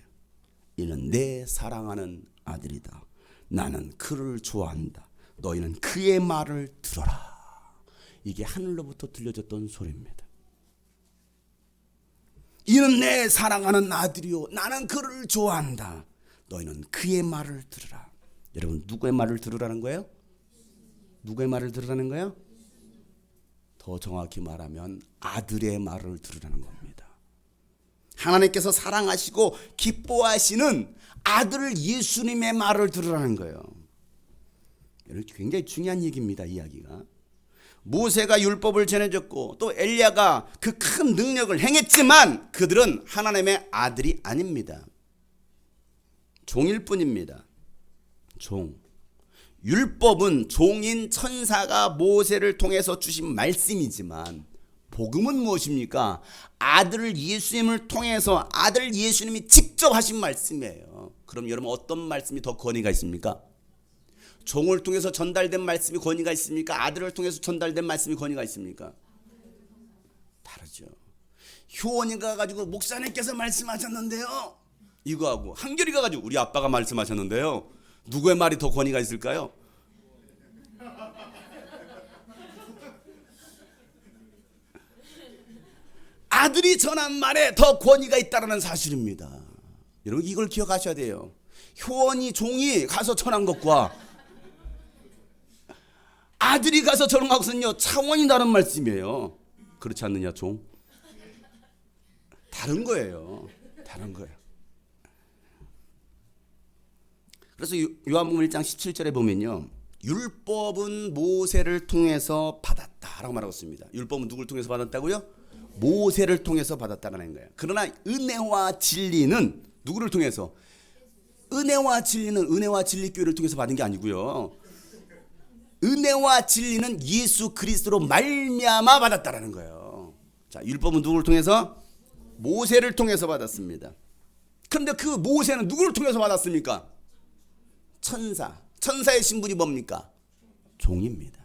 이는 내 사랑하는 아들이다. 나는 그를 좋아한다. 너희는 그의 말을 들어라. 이게 하늘로부터 들려졌던 소리입니다. 이는 내 사랑하는 아들이요 나는 그를 좋아한다. 너희는 그의 말을 들으라. 여러분 누구의 말을 들으라는 거예요? 누구의 말을 들으라는 거예요? 더 정확히 말하면 아들의 말을 들으라는 겁니다. 하나님께서 사랑하시고 기뻐하시는 아들 예수님의 말을 들으라는 거예요. 굉장히 중요한 얘기입니다. 이야기가. 모세가 율법을 전해줬고 또 엘리야가 그 큰 능력을 행했지만 그들은 하나님의 아들이 아닙니다. 종일 뿐입니다. 종. 율법은 종인 천사가 모세를 통해서 주신 말씀이지만 복음은 무엇입니까? 아들 예수님을 통해서 아들 예수님이 직접 하신 말씀이에요. 그럼 여러분 어떤 말씀이 더 권위가 있습니까? 종을 통해서 전달된 말씀이 권위가 있습니까? 아들을 통해서 전달된 말씀이 권위가 있습니까? 다르죠. 효원이 가가지고 목사님께서 말씀하셨는데요. 이거하고 한결이 가가지고 우리 아빠가 말씀하셨는데요. 누구의 말이 더 권위가 있을까요? 아들이 전한 말에 더 권위가 있다는 사실입니다. 여러분 이걸 기억하셔야 돼요. 효원이 종이 가서 전한 것과 아들이 가서 저런 것은요 차원이 다른 말씀이에요. 그렇지 않느냐 종? 다른 거예요. 다른 거예요. 그래서 요한복음 1장 17절에 보면요, 율법은 모세를 통해서 받았다라고 말하고 있습니다. 율법은 누구를 통해서 받았다고요? 모세를 통해서 받았다는 거예요. 그러나 은혜와 진리는 누구를 통해서? 은혜와 진리는 은혜와 진리교회를 통해서 받은 게 아니고요. 은혜와 진리는 예수 그리스도로 말미암아 받았다라는 거예요. 자, 율법은 누구를 통해서? 모세를 통해서 받았습니다. 그런데 그 모세는 누구를 통해서 받았습니까? 천사. 천사의 신분이 뭡니까? 종입니다.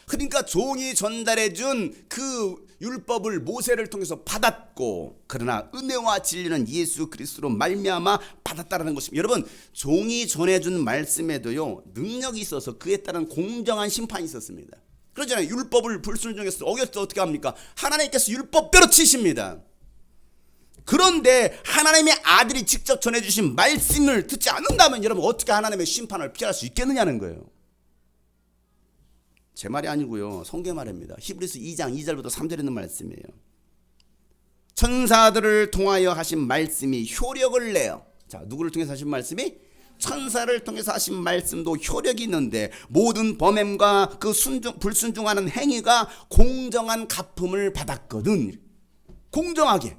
그러니까 종이 전달해 준 그 율법을 모세를 통해서 받았고, 그러나 은혜와 진리는 예수 그리스도로 말미암아 받았다라는 것입니다. 여러분, 종이 전해준 말씀에도요 능력이 있어서 그에 따른 공정한 심판이 있었습니다. 그러잖아요. 율법을 불순종해서 어겼을 때 어떻게 합니까? 하나님께서 율법대로 치십니다. 그런데 하나님의 아들이 직접 전해주신 말씀을 듣지 않는다면 여러분 어떻게 하나님의 심판을 피할 수 있겠느냐는 거예요. 제 말이 아니고요, 성경 말입니다. 히브리서 2장 2절부터 3절에 있는 말씀이에요. 천사들을 통하여 하신 말씀이 효력을 내요. 자, 누구를 통해서 하신 말씀이? 천사를 통해서 하신 말씀도 효력이 있는데 모든 범행과 그 불순종하는 행위가 공정한 갚음을 받았거든. 공정하게.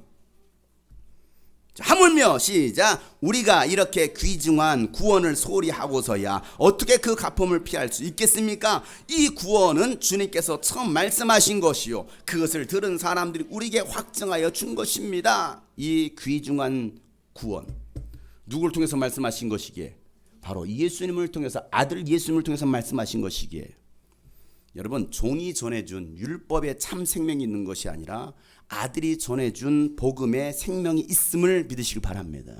하물며 시작, 우리가 이렇게 귀중한 구원을 소홀히 하고서야 어떻게 그 갚음을 피할 수 있겠습니까? 이 구원은 주님께서 처음 말씀하신 것이요 그것을 들은 사람들이 우리에게 확증하여 준 것입니다. 이 귀중한 구원 누구를 통해서 말씀하신 것이기에? 바로 예수님을 통해서, 아들 예수님을 통해서 말씀하신 것이기에. 여러분, 종이 전해준 율법에 참 생명이 있는 것이 아니라 아들이 전해준 복음에 생명이 있음을 믿으시기 바랍니다.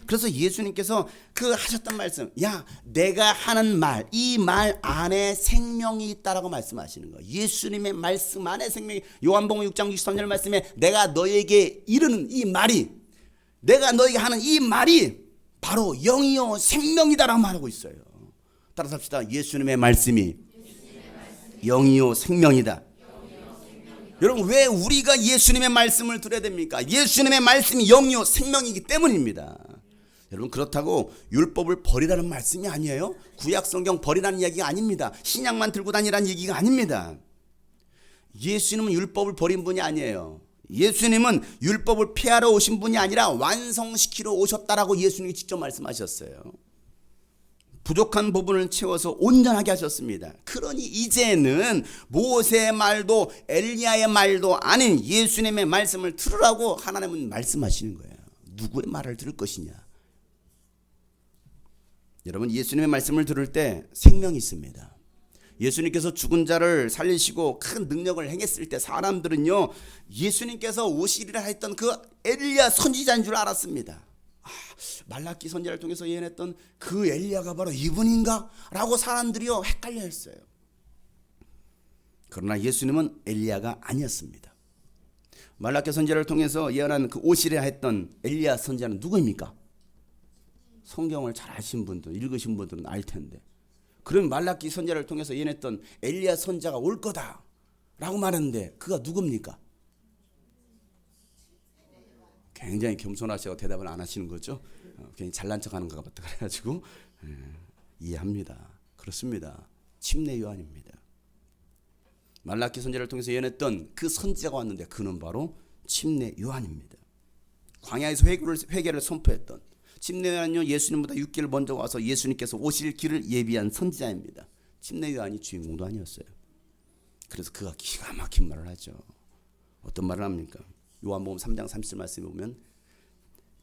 그래서 예수님께서 그 하셨던 말씀, 야, 내가 하는 말, 이 말 안에 생명이 있다라고 말씀하시는 거예요. 예수님의 말씀 안에 생명이, 요한복음 6장 63절 말씀에 내가 너에게 이르는 이 말이, 내가 너에게 하는 이 말이 바로 영이요 생명이다라고 말하고 있어요. 따라서 합시다. 예수님의 말씀이 영이요 생명이다. 여러분, 왜 우리가 예수님의 말씀을 들어야 됩니까? 예수님의 말씀이 영이요 생명이기 때문입니다. 여러분, 그렇다고 율법을 버리라는 말씀이 아니에요. 구약 성경 버리라는 이야기가 아닙니다. 신약만 들고 다니라는 얘기가 아닙니다. 예수님은 율법을 버린 분이 아니에요. 예수님은 율법을 폐하러 오신 분이 아니라 완성시키러 오셨다라고 예수님이 직접 말씀하셨어요. 부족한 부분을 채워서 온전하게 하셨습니다. 그러니 이제는 모세의 말도 엘리야의 말도 아닌 예수님의 말씀을 들으라고 하나님은 말씀하시는 거예요. 누구의 말을 들을 것이냐? 여러분, 예수님의 말씀을 들을 때 생명이 있습니다. 예수님께서 죽은 자를 살리시고 큰 능력을 행했을 때 사람들은요, 예수님께서 오시리라 했던 그 엘리야 선지자인 줄 알았습니다. 말라기 선지자를 통해서 예언했던 그 엘리야가 바로 이분인가? 라고 사람들이요 헷갈려 했어요. 그러나 예수님은 엘리야가 아니었습니다. 말라기 선지자를 통해서 예언한 그 오시리라 했던 엘리야 선지자는 누구입니까? 성경을 잘 아신 분들, 읽으신 분들은 알 텐데, 그럼 말라기 선지자를 통해서 예언했던 엘리야 선지자가 올 거다 라고 말했는데 그가 누굽니까? 굉장히 겸손하시고 대답을 안 하시는 거죠. 괜히 잘난 척하는 것 같다 그래가지고 이해합니다. 그렇습니다. 침례 요한입니다. 말라기 선지자를 통해서 예언했던 그 선지자가 왔는데 그는 바로 침례 요한입니다. 광야에서 회개를 선포했던 침례 요한은요, 예수님보다 6개월 먼저 와서 예수님께서 오실 길을 예비한 선지자입니다. 침례 요한이 주인공도 아니었어요. 그래서 그가 기가 막힌 말을 하죠. 어떤 말을 합니까? 요한복음 3장 30절 말씀에 보면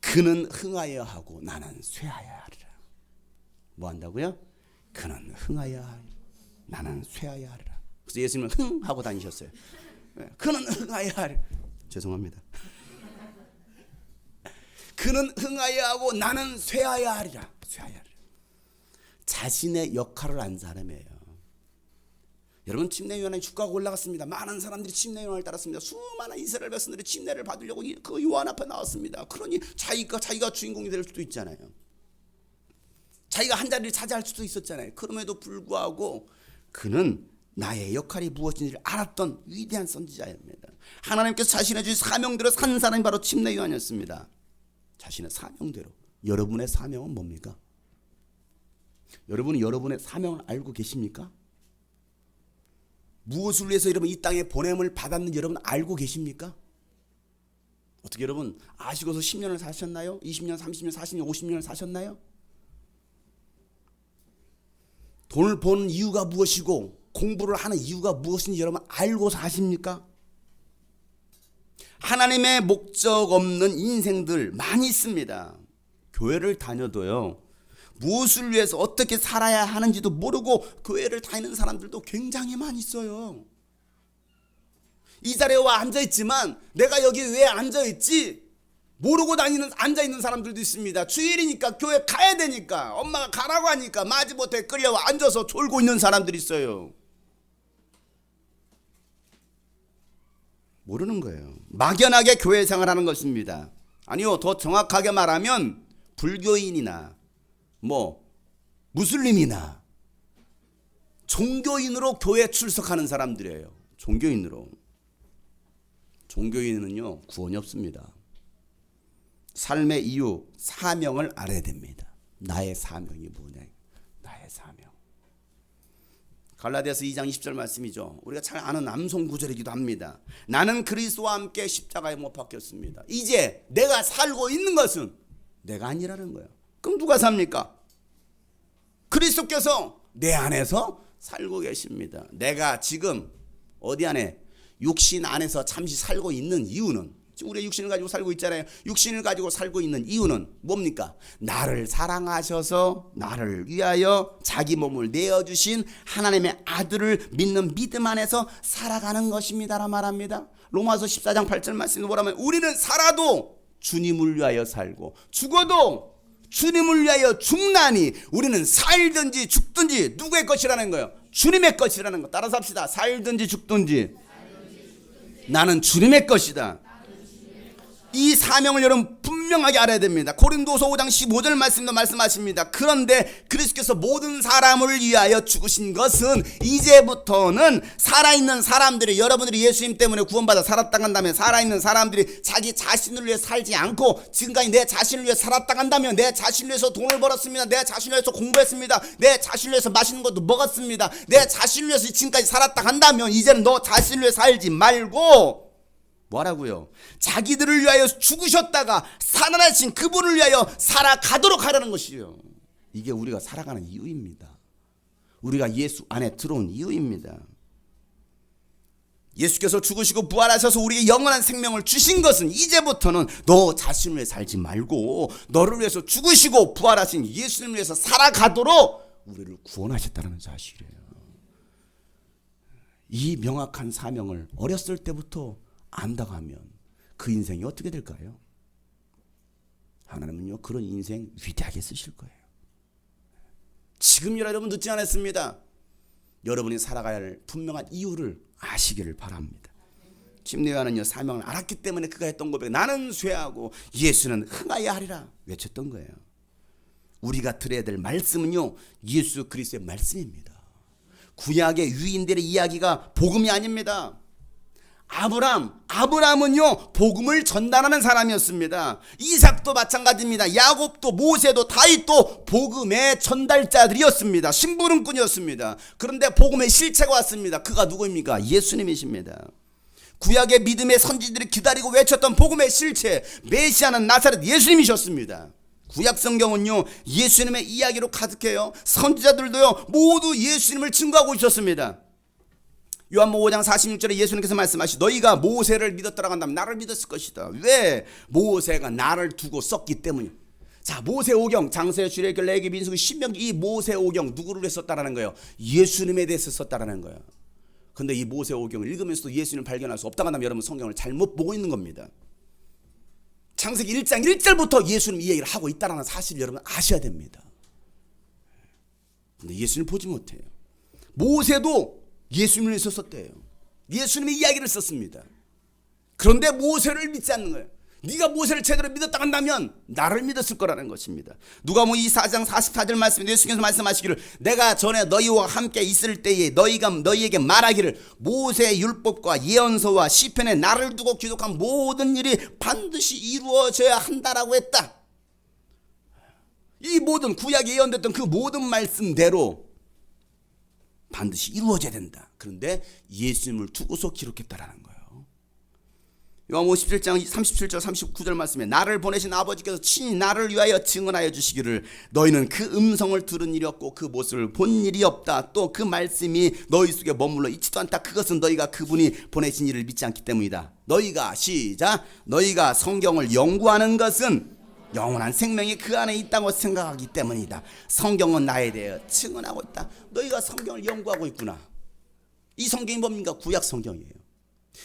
그는 흥하여 하고 나는 쇠하여 하리라. 뭐 한다고요? 그는 흥하여 하리라. 나는 쇠하여 하리라. 그래서 예수님은 흥하고 다니셨어요. 그는 흥하여 하리라. 죄송합니다. 그는 흥하여 하고 나는 쇠하여 하리라. 쇠하여 하리라. 자신의 역할을 안 사람이에요. 여러분, 침례 요한의 주가가 올라갔습니다. 많은 사람들이 침례 요한을 따랐습니다. 수많은 이스라엘 백성들이 침례를 받으려고 그 요한 앞에 나왔습니다. 그러니 자기가 주인공이 될 수도 있잖아요. 자기가 한 자리를 차지할 수도 있었잖아요. 그럼에도 불구하고 그는 나의 역할이 무엇인지를 알았던 위대한 선지자입니다. 하나님께서 자신의 주신 사명대로 산 사람이 바로 침례 요한이었습니다. 자신의 사명대로. 여러분의 사명은 뭡니까? 여러분은 여러분의 사명을 알고 계십니까? 무엇을 위해서 여러분 이 땅에 보냄을 받았는지 여러분 알고 계십니까? 어떻게 여러분 아시고서 10년을 사셨나요? 20년, 30년, 40년, 50년을 사셨나요? 돈을 버는 이유가 무엇이고 공부를 하는 이유가 무엇인지 여러분 알고 사십니까? 하나님의 목적 없는 인생들 많이 있습니다. 교회를 다녀도요, 무엇을 위해서 어떻게 살아야 하는지도 모르고 교회를 다니는 사람들도 굉장히 많이 있어요. 이 자리에 와 앉아있지만 내가 여기 왜 앉아있지? 모르고 앉아있는 사람들도 있습니다. 주일이니까 교회 가야 되니까 엄마가 가라고 하니까 마지못해 끌려와 앉아서 졸고 있는 사람들이 있어요. 모르는 거예요. 막연하게 교회 생활하는 것입니다. 아니요, 더 정확하게 말하면 불교인이나 무슬림이나 종교인으로 교회 출석하는 사람들이에요. 종교인은요 구원이 없습니다. 삶의 이유, 사명을 알아야 됩니다. 나의 사명이 뭐냐? 나의 사명. 갈라디아서 2장 20절 말씀이죠. 우리가 잘 아는 암송 구절이기도 합니다. 나는 그리스도와 함께 십자가에 못 박혔습니다. 이제 내가 살고 있는 것은 내가 아니라는 거예요. 그럼 누가 삽니까? 그리스도께서 내 안에서 살고 계십니다. 내가 지금 어디 안에? 육신 안에서 잠시 살고 있는 이유는, 지금 우리가 육신을 가지고 살고 있잖아요. 육신을 가지고 살고 있는 이유는 뭡니까? 나를 사랑하셔서 나를 위하여 자기 몸을 내어주신 하나님의 아들을 믿는 믿음 안에서 살아가는 것입니다라 말합니다. 로마서 14장 8절 말씀에 뭐라면, 우리는 살아도 주님을 위하여 살고 죽어도 주님을 위하여 죽나니 우리는 살든지 죽든지 누구의 것이라는 거예요? 주님의 것이라는 거. 따라서 합시다. 살든지 죽든지 나는 주님의 것이다. 이 사명을 여러분 분명하게 알아야 됩니다. 고린도서 5장 15절 말씀도 말씀하십니다. 그런데 그리스도께서 모든 사람을 위하여 죽으신 것은 이제부터는 살아있는 사람들이, 여러분들이 예수님 때문에 구원받아 살았다 간다면 살아있는 사람들이 자기 자신을 위해 살지 않고, 지금까지 내 자신을 위해 살았다 간다면 내 자신을 위해서 돈을 벌었습니다. 내 자신을 위해서 공부했습니다. 내 자신을 위해서 맛있는 것도 먹었습니다. 내 자신을 위해서 지금까지 살았다 간다면 이제는 너 자신을 위해 살지 말고 뭐라고요? 자기들을 위하여 죽으셨다가 살아나신 그분을 위하여 살아가도록 하라는 것이에요. 이게 우리가 살아가는 이유입니다. 우리가 예수 안에 들어온 이유입니다. 예수께서 죽으시고 부활하셔서 우리에게 영원한 생명을 주신 것은 이제부터는 너 자신을 위해 살지 말고 너를 위해서 죽으시고 부활하신 예수님을 위해서 살아가도록 우리를 구원하셨다는 사실이에요. 이 명확한 사명을 어렸을 때부터 안다고 하면 그 인생이 어떻게 될까요? 하나님은요 그런 인생 위대하게 쓰실 거예요. 지금이라 여러분 늦지 않았습니다. 여러분이 살아가야 할 분명한 이유를 아시기를 바랍니다. 침례요한은요 사명을 알았기 때문에 그가 했던 고백, 나는 쇠하고 예수는 흥하여야 하리라 외쳤던 거예요. 우리가 들어야 될 말씀은요 예수 그리스도의 말씀입니다. 구약의 유인들의 이야기가 복음이 아닙니다. 아브라함은요 복음을 전달하는 사람이었습니다. 이삭도 마찬가지입니다. 야곱도 모세도 다윗도 복음의 전달자들이었습니다. 심부름꾼이었습니다. 그런데 복음의 실체가 왔습니다. 그가 누구입니까? 예수님이십니다. 구약의 믿음의 선지들이 기다리고 외쳤던 복음의 실체, 메시아는 나사렛 예수님이셨습니다. 구약 성경은요 예수님의 이야기로 가득해요. 선지자들도요 모두 예수님을 증거하고 있었습니다. 요한복음 5장 46절에 예수님께서 말씀하시죠. 너희가 모세를 믿었더라 한다면 나를 믿었을 것이다. 왜? 모세가 나를 두고 썼기 때문이야. 자, 모세오경, 장세, 출애굽, 레위기, 민수기, 신명기, 이 모세오경 누구를 위해 썼다라는 거예요? 예수님에 대해서 썼다라는 거예요. 근데 이 모세오경을 읽으면서도 예수님을 발견할 수 없다고 한다면 여러분 성경을 잘못 보고 있는 겁니다. 창세기 1장 1절부터 예수님 이 얘기를 하고 있다는 사실을 여러분 아셔야 됩니다. 근데 예수님을 보지 못해요. 모세도 예수님을 위해서 썼대요. 예수님의 이야기를 썼습니다. 그런데 모세를 믿지 않는 거예요. 네가 모세를 제대로 믿었다 한다면 나를 믿었을 거라는 것입니다. 누가복음 4장 44절 말씀에 예수께서 말씀하시기를 내가 전에 너희와 함께 있을 때에 너희가 너희에게 말하기를 모세의 율법과 예언서와 시편에 나를 두고 기록한 모든 일이 반드시 이루어져야 한다라고 했다. 이 모든 구약에 예언됐던 그 모든 말씀대로 반드시 이루어져야 된다. 그런데 예수님을 두고서 기록했다라는 거예요. 요한복음 17장 37절 39절 말씀에 나를 보내신 아버지께서 친히 나를 위하여 증언하여 주시기를 너희는 그 음성을 들은 일이 없고 그 모습을 본 일이 없다. 또 그 말씀이 너희 속에 머물러 있지도 않다. 그것은 너희가 그분이 보내신 일을 믿지 않기 때문이다. 너희가 시작 너희가 성경을 연구하는 것은 영원한 생명이 그 안에 있다고 생각하기 때문이다. 성경은 나에 대해 증언하고 있다. 너희가 성경을 연구하고 있구나. 이 성경이 뭡니까? 구약 성경이에요.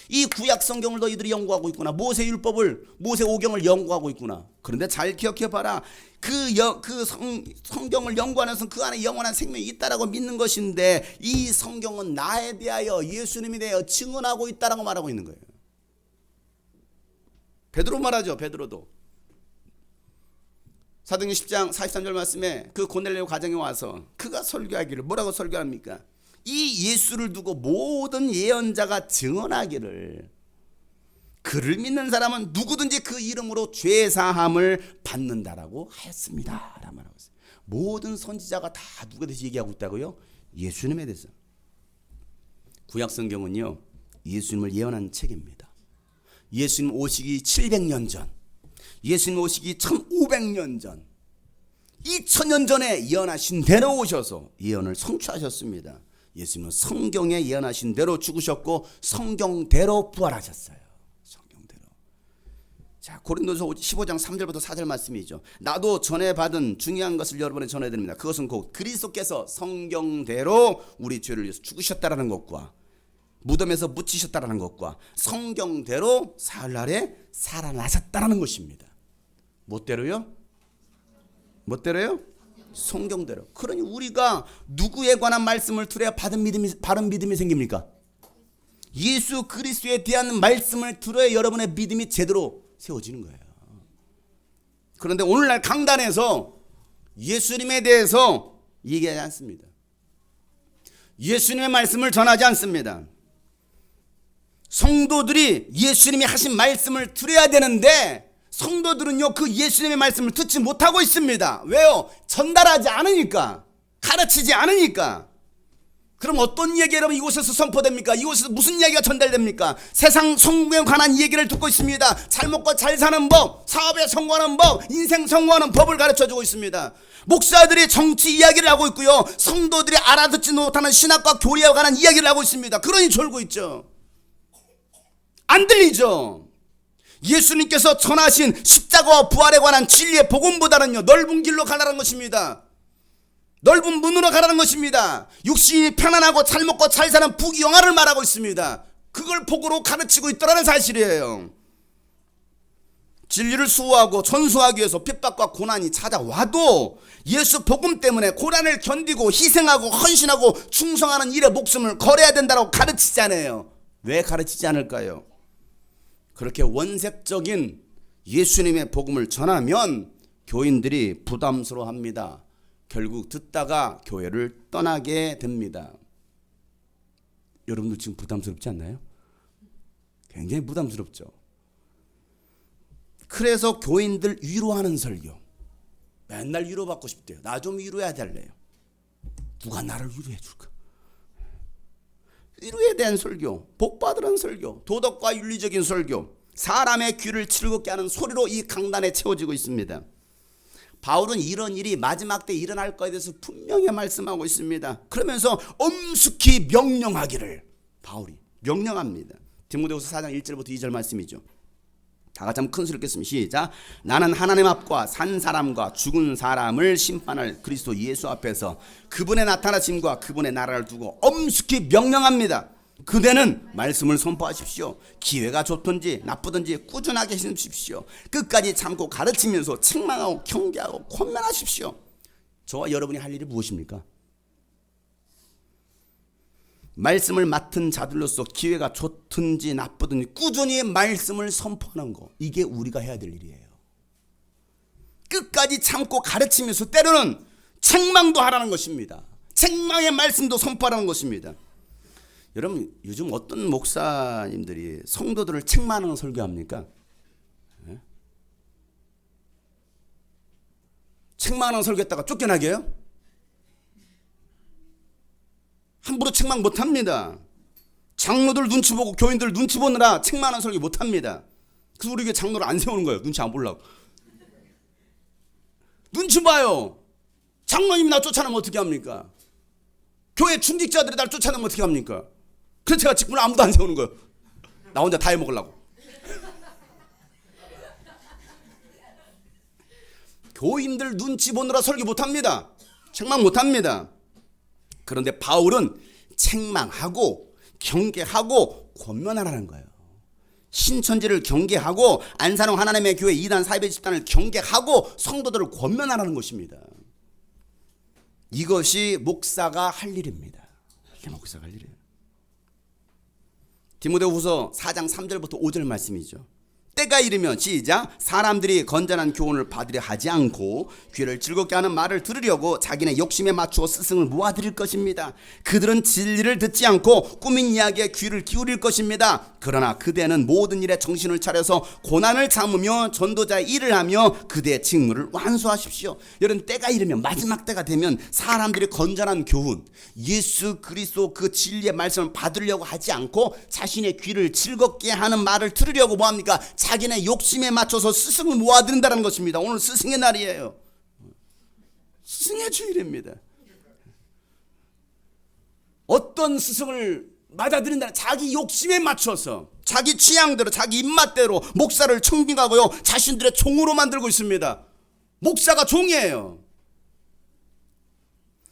이 구약 성경을 너희들이 연구하고 있구나. 모세 율법을 모세 오경을 연구하고 있구나. 그런데 잘 기억해봐라. 성경을 연구하는 것은 그 안에 영원한 생명이 있다라고 믿는 것인데 이 성경은 나에 대하여 예수님에 대하여 증언하고 있다라고 말하고 있는 거예요. 베드로 말하죠. 베드로도 사도행전 10장 43절 말씀에 그 고넬료 가정에 와서 그가 설교하기를 뭐라고 설교합니까? 이 예수를 두고 모든 예언자가 증언하기를 그를 믿는 사람은 누구든지 그 이름으로 죄사함을 받는다라고 하였습니다. 라고 말하고 있어요. 모든 선지자가 다 누구에 대해서 얘기하고 있다고요? 예수님에 대해서. 구약 성경은요 예수님을 예언한 책입니다. 예수님 오시기 700년 전, 예수님 오시기 1500년 전, 2000년 전에 예언하신 대로 오셔서 예언을 성취하셨습니다. 예수님은 성경에 예언하신 대로 죽으셨고 성경대로 부활하셨어요. 성경대로. 자, 고린도서 15장 3절부터 4절 말씀이죠. 나도 전에 받은 중요한 것을 여러분에 전해드립니다. 그것은 곧 그리스도께서 성경대로 우리 죄를 위해서 죽으셨다라는 것과 무덤에서 묻히셨다라는 것과 성경대로 사흘날에 살아나셨다라는 것입니다. 뭐대로요? 뭐대로요? 성경대로. 그러니 우리가 누구에 관한 말씀을 들어야 바른 믿음이 생깁니까? 예수 그리스도에 대한 말씀을 들어야 여러분의 믿음이 제대로 세워지는 거예요. 그런데 오늘날 강단에서 예수님에 대해서 얘기하지 않습니다. 예수님의 말씀을 전하지 않습니다. 성도들이 예수님이 하신 말씀을 들어야 되는데 성도들은요 그 예수님의 말씀을 듣지 못하고 있습니다. 왜요? 전달하지 않으니까, 가르치지 않으니까. 그럼 어떤 얘기 여러분 이곳에서 선포됩니까? 이곳에서 무슨 얘기가 전달됩니까? 세상 성공에 관한 얘기를 듣고 있습니다. 잘 먹고 잘 사는 법, 사업에 성공하는 법, 인생 성공하는 법을 가르쳐주고 있습니다. 목사들이 정치 이야기를 하고 있고요, 성도들이 알아듣지 못하는 신학과 교리에 관한 이야기를 하고 있습니다. 그러니 졸고 있죠. 안 들리죠. 예수님께서 전하신 십자가와 부활에 관한 진리의 복음보다는요 넓은 길로 가라는 것입니다. 넓은 문으로 가라는 것입니다. 육신이 편안하고 잘 먹고 잘 사는 부귀영화를 말하고 있습니다. 그걸 복으로 가르치고 있더라는 사실이에요. 진리를 수호하고 전수하기 위해서 핍박과 고난이 찾아와도 예수 복음 때문에 고난을 견디고 희생하고 헌신하고 충성하는 일에 목숨을 걸어야 된다고 가르치지 않아요. 왜 가르치지 않을까요? 그렇게 원색적인 예수님의 복음을 전하면 교인들이 부담스러워합니다. 결국 듣다가 교회를 떠나게 됩니다. 여러분들 지금 부담스럽지 않나요? 굉장히 부담스럽죠. 그래서 교인들 위로하는 설교, 맨날 위로받고 싶대요. 나 좀 위로해야 될래요. 누가 나를 위로해 줄까? 위로에 대한 설교, 복받으라는 설교, 도덕과 윤리적인 설교, 사람의 귀를 즐겁게 하는 소리로 이 강단에 채워지고 있습니다. 바울은 이런 일이 마지막 때 일어날 것에 대해서 분명히 말씀하고 있습니다. 그러면서 엄숙히 명령하기를 바울이 명령합니다. 디모데후서 4장 1절부터 2절 말씀이죠. 다 같이 한번 큰 소리 읽겠습니다. 시작. 나는 하나님 앞과 산 사람과 죽은 사람을 심판할 그리스도 예수 앞에서 그분의 나타나심과 그분의 나라를 두고 엄숙히 명령합니다. 그대는 말씀을 선포하십시오. 기회가 좋든지 나쁘든지 꾸준하게 힘쓰십시오. 끝까지 참고 가르치면서 책망하고 경계하고 권면하십시오. 저와 여러분이 할 일이 무엇입니까? 말씀을 맡은 자들로서 기회가 좋든지 나쁘든지 꾸준히 말씀을 선포하는 거, 이게 우리가 해야 될 일이에요. 끝까지 참고 가르치면서 때로는 책망도 하라는 것입니다. 책망의 말씀도 선포하라는 것입니다. 여러분, 요즘 어떤 목사님들이 성도들을 책망하는 설교합니까? 네? 책망하는 설교했다가 쫓겨나게 해요? 함부로 책망 못합니다. 장로들 눈치 보고 교인들 눈치 보느라 책망하는 설교 못합니다. 그래서 우리 교회 장로를 안 세우는 거예요. 눈치 안 보려고. 눈치 봐요. 장로님이 나 쫓아내면 어떻게 합니까? 교회 중직자들이 날 쫓아내면 어떻게 합니까? 그래서 제가 직분을 아무도 안 세우는 거예요. 나 혼자 다 해먹으려고. 교인들 눈치 보느라 설교 못합니다. 책망 못합니다. 그런데 바울은 책망하고 경계하고 권면하라는 거예요. 신천지를 경계하고 안산홍 하나님의 교회 2단 사이비 집단을 경계하고 성도들을 권면하라는 것입니다. 이것이 목사가 할 일입니다. 이게 목사가 할 일이에요. 디모데후서 4장 3절부터 5절 말씀이죠. 때가 이르면 시작. 사람들이 건전한 교훈을 받으려 하지 않고 귀를 즐겁게 하는 말을 들으려고 자기네 욕심에 맞추어 스승을 모아들일 것입니다. 그들은 진리를 듣지 않고 꾸민 이야기에 귀를 기울일 것입니다. 그러나 그대는 모든 일에 정신을 차려서 고난을 참으며 전도자의 일을 하며 그대의 직무를 완수하십시오. 여러분, 때가 이르면, 마지막 때가 되면 사람들이 건전한 교훈, 예수 그리스도 그 진리의 말씀을 받으려고 하지 않고 자신의 귀를 즐겁게 하는 말을 들으려고 뭐합니까? 자기네 욕심에 맞춰서 스승을 모아드린다는 것입니다. 오늘 스승의 날이에요. 스승의 주일입니다. 어떤 스승을 맞아들인다? 자기 욕심에 맞춰서, 자기 취향대로, 자기 입맛대로 목사를 청빙하고요, 자신들의 종으로 만들고 있습니다. 목사가 종이에요.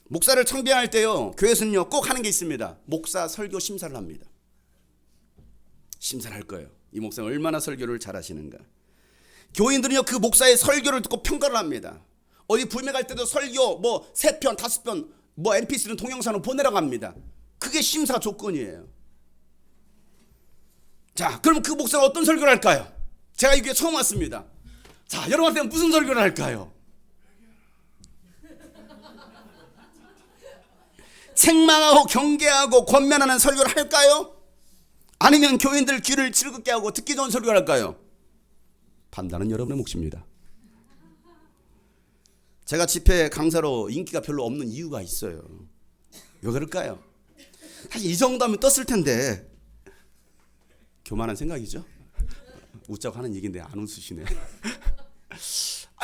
목사를 청빙할 때요, 교회에서는요 꼭 하는 게 있습니다. 목사 설교 심사를 합니다. 심사를 할 거예요. 이 목사가 얼마나 설교를 잘하시는가. 교인들은요 그 목사의 설교를 듣고 평가를 합니다. 어디 부임회 갈 때도 설교 뭐 3편 5편 뭐 mp3는 동영상으로 보내라고 합니다. 그게 심사 조건이에요. 자, 그럼 그 목사가 어떤 설교를 할까요? 제가 이게 처음 왔습니다. 자, 여러분한테 무슨 설교를 할까요? 책망하고 경계하고 권면하는 설교를 할까요? 아니면 교인들 귀를 즐겁게 하고 듣기 좋은 설교를 할까요? 판단은 여러분의 몫입니다. 제가 집회 강사로 인기가 별로 없는 이유가 있어요. 왜 그럴까요? 사실 이 정도면 떴을 텐데. 교만한 생각이죠? 웃자고 하는 얘기인데 안 웃으시네.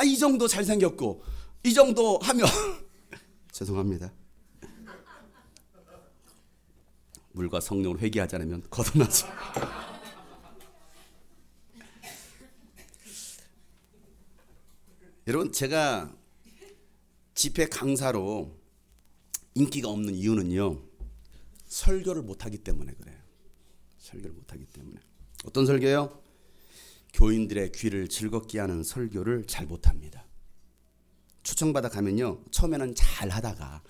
이 정도 잘생겼고 이 정도 하면 죄송합니다. 물과 성령을 회개하지 않으면 거듭나지. 여러분, 제가 집회 강사로 인기가 없는 이유는요, 설교를 못하기 때문에 그래요. 설교를 못하기 때문에. 어떤 설교요? 교인들의 귀를 즐겁게 하는 설교를 잘 못합니다. 초청받아 가면요, 처음에는 잘 하다가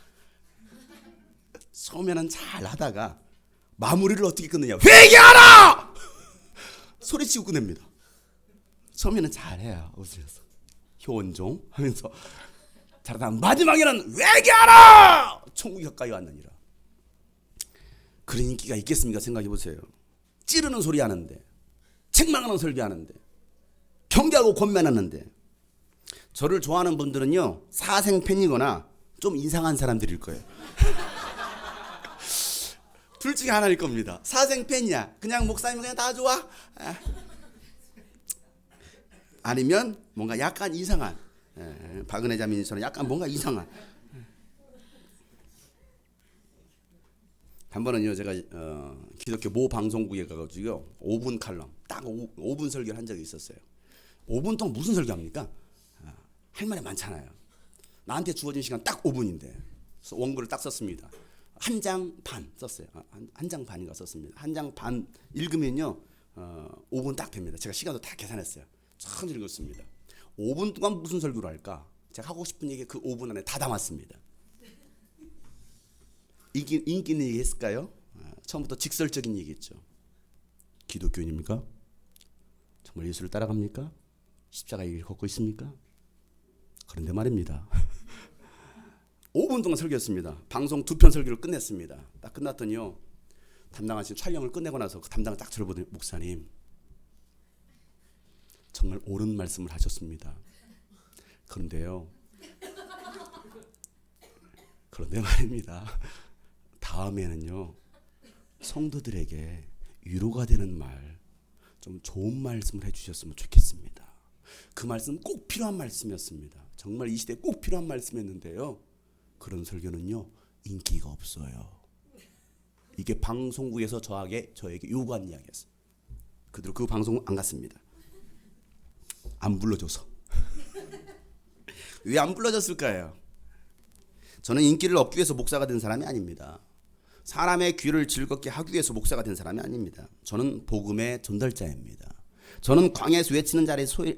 마무리를 어떻게 끝내냐? 회개하라! 소리치고 끝냅니다. 처음에는 잘해요. 웃으면서 효원종 하면서 잘하다 마지막에는 회개하라! 천국이 가까이 왔느니라. 그런 인기가 있겠습니까? 생각해 보세요. 찌르는 소리 하는데, 책망하는 설교하는데, 경계하고 권면하는데. 저를 좋아하는 분들은요 사생 팬이거나 좀 이상한 사람들일 거예요. 둘 중에 하나일 겁니다. 사생 팬이야. 그냥 목사님 그냥 다 좋아. 아니면 뭔가 약간 이상한, 박은혜 자매님처럼 약간 뭔가 이상한. 한 번은요 제가 기독교 모 방송국에 가가지고요 5분 칼럼 딱 5분 설교를 한 적이 있었어요. 5분 동안 무슨 설교합니까? 할 말이 많잖아요. 나한테 주어진 시간 딱 5분인데 그래서 원고를 딱 썼습니다. 한 장 반 썼어요. 한 장 반인가 썼습니다. 한 장 반 읽으면요 5분 딱 됩니다. 제가 시간도 다 계산했어요. 천천히 읽었습니다. 5분 동안 무슨 설교를 할까? 제가 하고 싶은 얘기 그 5분 안에 다 담았습니다. 인기 있는 얘기 했을까요? 처음부터 직설적인 얘기했죠. 기독교인입니까? 정말 예수를 따라갑니까? 십자가의 길을 걷고 있습니까? 그런데 말입니다. 5분 동안 설교했습니다. 방송 2편 설교를 끝냈습니다. 딱 끝났더니요, 담당하신 촬영을 끝내고 나서 그 담당을 딱 들어보더니, 목사님 정말 옳은 말씀을 하셨습니다. 그런데 말입니다. 다음에는요, 성도들에게 위로가 되는 말, 좀 좋은 말씀을 해주셨으면 좋겠습니다. 그 말씀 꼭 필요한 말씀이었습니다. 정말 이 시대에 꼭 필요한 말씀이었는데요, 그런 설교는요 인기가 없어요. 이게 방송국에서 저에게 요구한 이야기였어요. 그대로 그 방송 안 갔습니다. 안 불러줘서. 왜 안 불러줬을까요? 저는 인기를 얻기 위해서 목사가 된 사람이 아닙니다. 사람의 귀를 즐겁게 하기 위해서 목사가 된 사람이 아닙니다. 저는 복음의 전달자입니다. 저는 광야에서 외치는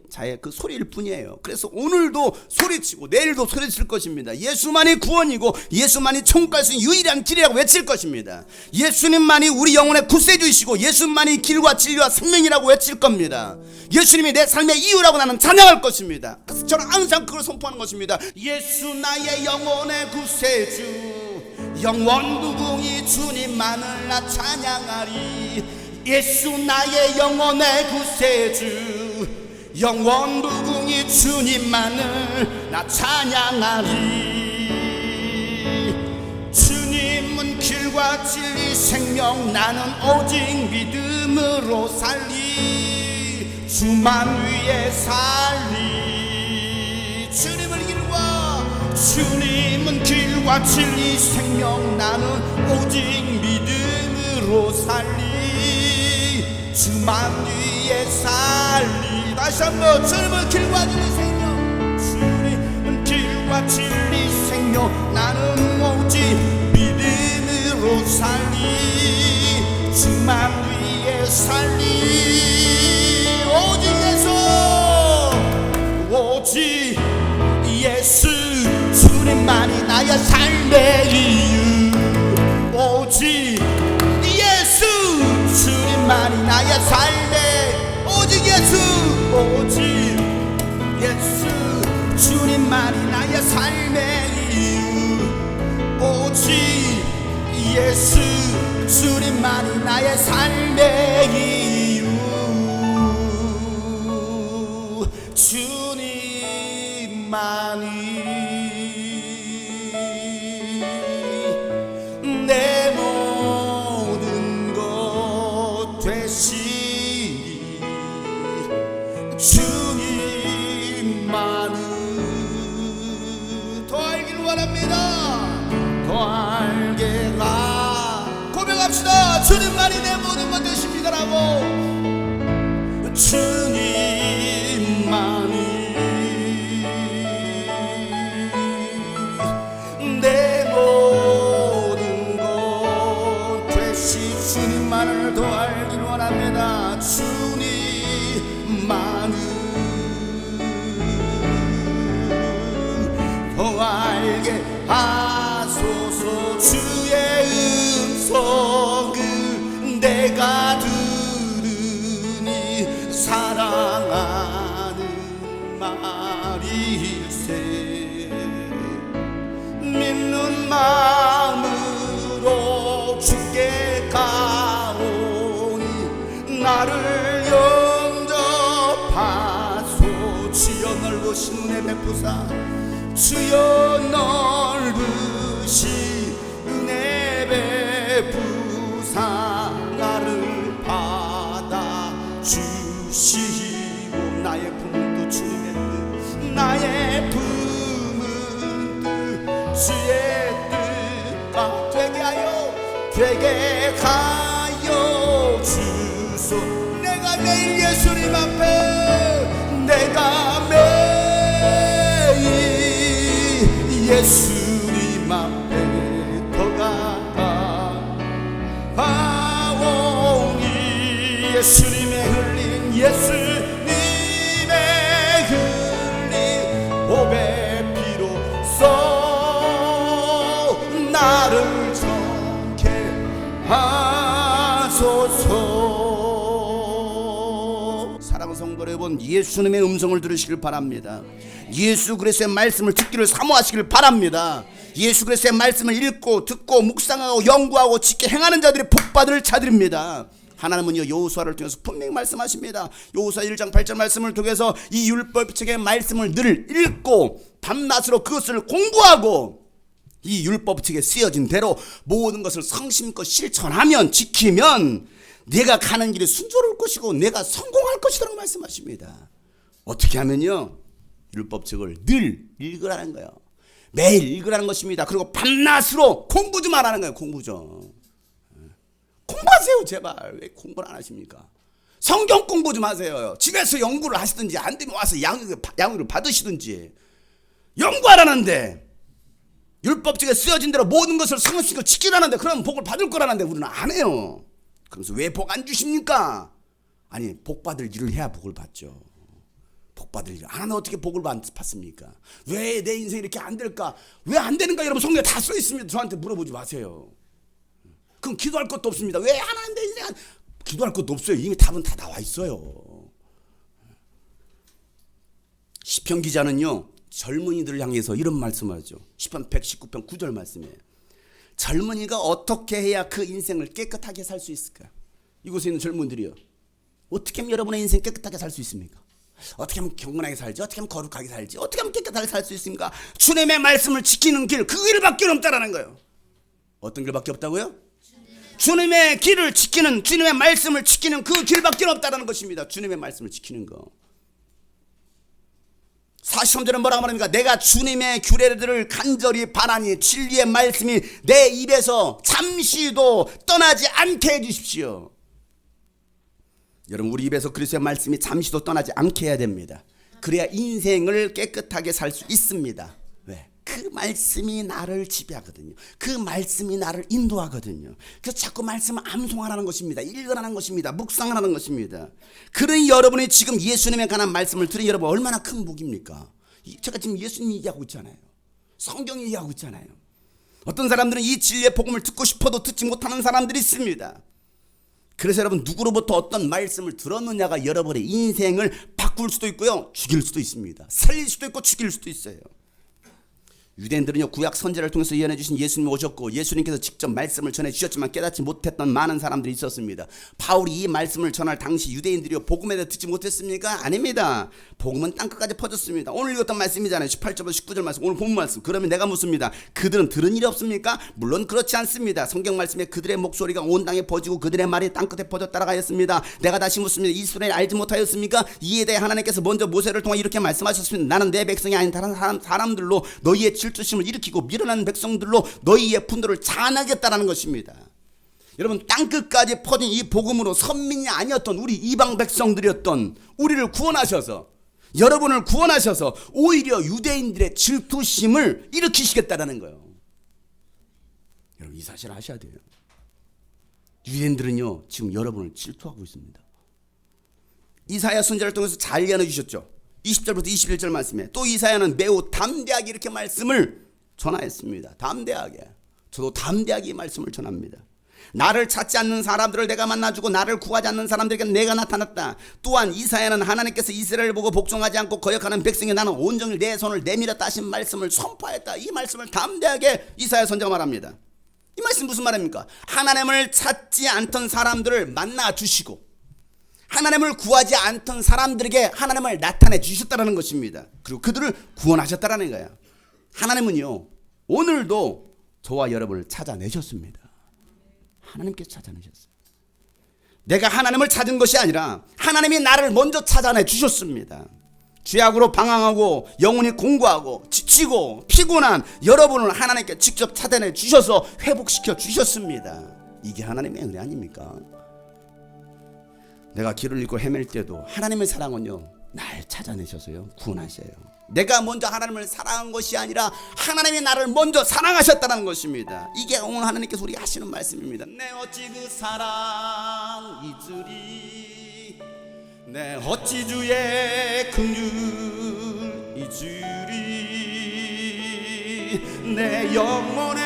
자의 그 소리일 뿐이에요. 그래서 오늘도 소리치고 내일도 소리칠 것입니다. 예수만이 구원이고 예수만이 천국 갈 수 있는 유일한 길이라고 외칠 것입니다. 예수님만이 우리 영혼의 구세주이시고 예수만이 길과 진리와 생명이라고 외칠 겁니다. 예수님이 내 삶의 이유라고 나는 찬양할 것입니다. 그래서 저는 항상 그걸 선포하는 것입니다. 예수 나의 영혼의 구세주, 영원 무궁이 주님만을 나 찬양하리. 예수 나의 영혼의 구세주, 영원 무궁이 주님만을 나 찬양하리. 주님은 길과 진리 생명, 나는 오직 믿음으로 살리. 주만 위에 살리. 주님은 길과 진리 생명, 나는 오직 믿음으로 살리. 주만 위에 살리. 다시 한번, 주님은 길과 진리 생명, 주님은 길과 진리 생명, 나는 오직 믿음으로 살리. 주만 위에 살리. 오직 예수, 주님만이 나의 삶의 이유. 오직 예수, 주님만이 나의 삶의, 오직 예수, 주님만이 나의 삶의 이유. 오직 예수, 주님만이 나의 삶의 이유. 주님만이 내 모든 것 되시니. 주님만을 더 알길 원합니다. 더 알게 가 고백합시다. 주님만이 내 모든 것 되십니다라고. 주님만이 내 모든 것 되시. 주님만을 더 알길 원합니다. 주님만을 더 알게 하소서. 주의 음성을 내가 들으니 사랑하는 말일세. 믿는 마음으로 주께 가오니 나를 영접하소. 주여 넓으신 은혜 베푸사. 주여 넓으신 은혜 베푸사. 나를 받아 주시고 나의 품은 또 주님의 뜻, 나의 품은 뜻 주의 뜻과 되게 하여 주소. 내가 매일 예수님 앞에, 내가 매일 예수님 앞에 더 가까워오니. 예수님의 흘린, 예수님의 흘린 보배 피로써 나를 정케 하소서. 여러분 예수님의 음성을 들으시길 바랍니다. 예수 그리스도의 말씀을 듣기를 사모하시길 바랍니다. 예수 그리스도의 말씀을 읽고 듣고 묵상하고 연구하고 지켜 행하는 자들이 복받을 자들입니다. 하나님은요 여호수아를 통해서 분명히 말씀하십니다. 여호수아 1장 8절 말씀을 통해서 이 율법책의 말씀을 늘 읽고 밤낮으로 그것을 공부하고 이 율법책에 쓰여진 대로 모든 것을 성심껏 실천하면 지키면 내가 가는 길이 순조로울 것이고 내가 성공할 것이라고 말씀하십니다. 어떻게 하면요 율법책을 늘 읽으라는 거예요. 매일 읽으라는 것입니다. 그리고 밤낮으로 공부 좀 하라는 거예요. 공부 좀 공부하세요. 제발. 왜 공부를 안 하십니까? 성경 공부 좀 하세요. 집에서 연구를 하시든지 안 되면 와서 양육을 받으시든지 연구하라는데 율법책에 쓰여진 대로 모든 것을 성심껏 지키라는데 그럼 복을 받을 거라는데 우리는 안 해요. 그러면서 왜 복 안 주십니까? 아니 복 받을 일을 해야 복을 받죠. 복 받을 일 안 하면 어떻게 복을 받습니까? 왜 내 인생이 이렇게 안 될까? 왜 안 되는가? 여러분 성경에 다 써 있습니다. 저한테 물어보지 마세요. 그럼 기도할 것도 없습니다. 왜 안 하는데 인생 기도할 것도 없어요. 이미 답은 다 나와 있어요. 시편 기자는요 젊은이들을 향해서 이런 말씀을 하죠. 시편 119편 9절 말씀이에요. 젊은이가 어떻게 해야 그 인생을 깨끗하게 살 수 있을까? 이곳에 있는 젊은이들이요 어떻게 하면 여러분의 인생 깨끗하게 살 수 있습니까? 어떻게 하면 경건하게 살지? 어떻게 하면 거룩하게 살지? 어떻게 하면 깨끗하게 살 수 있습니까? 주님의 말씀을 지키는 길, 그 길밖에 없다라는 거예요. 어떤 길밖에 없다고요? 주님의 길을 지키는, 주님의 말씀을 지키는 그 길밖에 없다라는 것입니다. 주님의 말씀을 지키는 거. 43절은 뭐라고 말합니까? 내가 주님의 규례들을 간절히 바라니 진리의 말씀이 내 입에서 잠시도 떠나지 않게 해주십시오. 여러분 우리 입에서 그리스도의 말씀이 잠시도 떠나지 않게 해야 됩니다. 그래야 인생을 깨끗하게 살 수 있습니다. 왜? 그 말씀이 나를 지배하거든요. 그 말씀이 나를 인도하거든요. 그래서 자꾸 말씀을 암송하라는 것입니다. 읽으라는 것입니다. 묵상하라는 것입니다. 그러니 여러분이 지금 예수님에 관한 말씀을 들으니 여러분 얼마나 큰 복입니까? 제가 지금 예수님 얘기하고 있잖아요. 성경 얘기하고 있잖아요. 어떤 사람들은 이 진리의 복음을 듣고 싶어도 듣지 못하는 사람들이 있습니다. 그래서 여러분 누구로부터 어떤 말씀을 들었느냐가 여러분의 인생을 바꿀 수도 있고요 죽일 수도 있습니다. 살릴 수도 있고 죽일 수도 있어요. 유대인들은요 구약 선지자를 통해서 예언해 주신 예수님이 오셨고 예수님께서 직접 말씀을 전해 주셨지만 깨닫지 못했던 많은 사람들이 있었습니다. 바울이 이 말씀을 전할 당시 유대인들이요 복음에 대해 듣지 못했습니까? 아닙니다. 복음은 땅끝까지 퍼졌습니다. 오늘 읽었던 말씀이잖아요. 18절부터 19절 말씀, 오늘 본 말씀. 그러면 내가 묻습니다. 그들은 들은 일이 없습니까? 물론 그렇지 않습니다. 성경 말씀에 그들의 목소리가 온 땅에 퍼지고 그들의 말이 땅끝에 퍼졌다라고 하였습니다. 내가 다시 묻습니다. 이스라엘이 알지 못하였습니까? 이에 대해 하나님께서 먼저 모세를 통해 이렇게 말씀하셨습니다. 나는 내 백성이 아닌 다른 사람들로 너희의 질투심을 일으키고 미련한 백성들로 너희의 분노를 잔하겠다라는 것입니다. 여러분 땅끝까지 퍼진 이 복음으로 선민이 아니었던 우리 이방 백성들이었던 우리를 구원하셔서 여러분을 구원하셔서 오히려 유대인들의 질투심을 일으키시겠다라는 거예요. 여러분 이 사실 아셔야 돼요. 유대인들은요 지금 여러분을 질투하고 있습니다. 이사야 선지자를 통해서 잘 예언해 주셨죠. 20절부터 21절 말씀에 또 이사야는 매우 담대하게 이렇게 말씀을 전하였습니다. 담대하게. 저도 담대하게 이 말씀을 전합니다. 나를 찾지 않는 사람들을 내가 만나주고 나를 구하지 않는 사람들에게 내가 나타났다. 또한 이사야는 하나님께서 이스라엘을 보고 복종하지 않고 거역하는 백성에 나는 온종일 내 손을 내밀었다 하신 말씀을 선포했다. 이 말씀을 담대하게 이사야 선지자가 말합니다. 이 말씀 무슨 말입니까? 하나님을 찾지 않던 사람들을 만나주시고 하나님을 구하지 않던 사람들에게 하나님을 나타내 주셨다는 것입니다. 그리고 그들을 구원하셨다는 거예요. 하나님은요 오늘도 저와 여러분을 찾아내셨습니다. 하나님께서 찾아내셨어요. 내가 하나님을 찾은 것이 아니라 하나님이 나를 먼저 찾아내 주셨습니다. 죄악으로 방황하고 영혼이 공고하고 지치고 피곤한 여러분을 하나님께 직접 찾아내 주셔서 회복시켜 주셨습니다. 이게 하나님의 은혜 아닙니까? 내가 길을 잃고 헤맬 때도 하나님의 사랑은요 날 찾아내셔서요 구원하셔요. 내가 먼저 하나님을 사랑한 것이 아니라 하나님이 나를 먼저 사랑하셨다는 것입니다. 이게 오늘 하나님께서 우리가 하시는 말씀입니다. 내 어찌 그 사랑 잊으리, 내 어찌 주의 긍휼 잊으리, 내 영혼의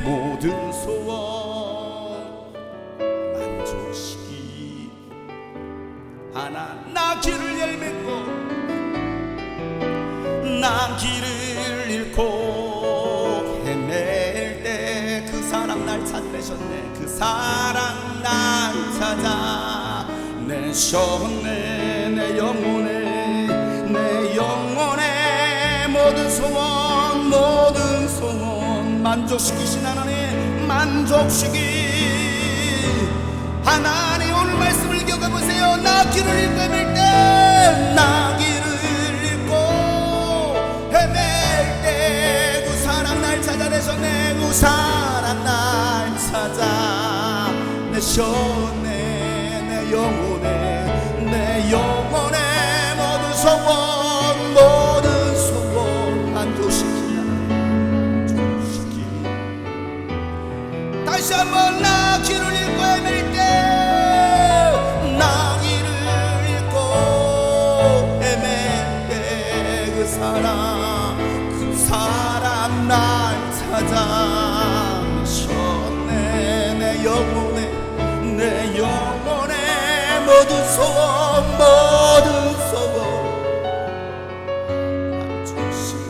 모든 소원 만족시키 난 길을 잃고 헤맬 때 그 사랑 날 찾으셨네. 그 사랑 날 찾아 내셨네. 내 영혼의 모든 소원 만족시키신 하나님, 만족시키 하나님. 오늘 말씀을 기억해보세요. 나 길을 잃고 헤맬 때, 나 길을 잃고 헤맬 때 그 사랑 날 찾아내셨네. 그 사랑 날 찾아내셨네. 내 영혼의 모든 소원 만족시키나. 다시 한번 나 길을 잃고 헤맬 때, 나 길을 잃고 헤맬 때 그 사랑 날 찾아내셨네. 내 영혼의 모든 소원 만족시키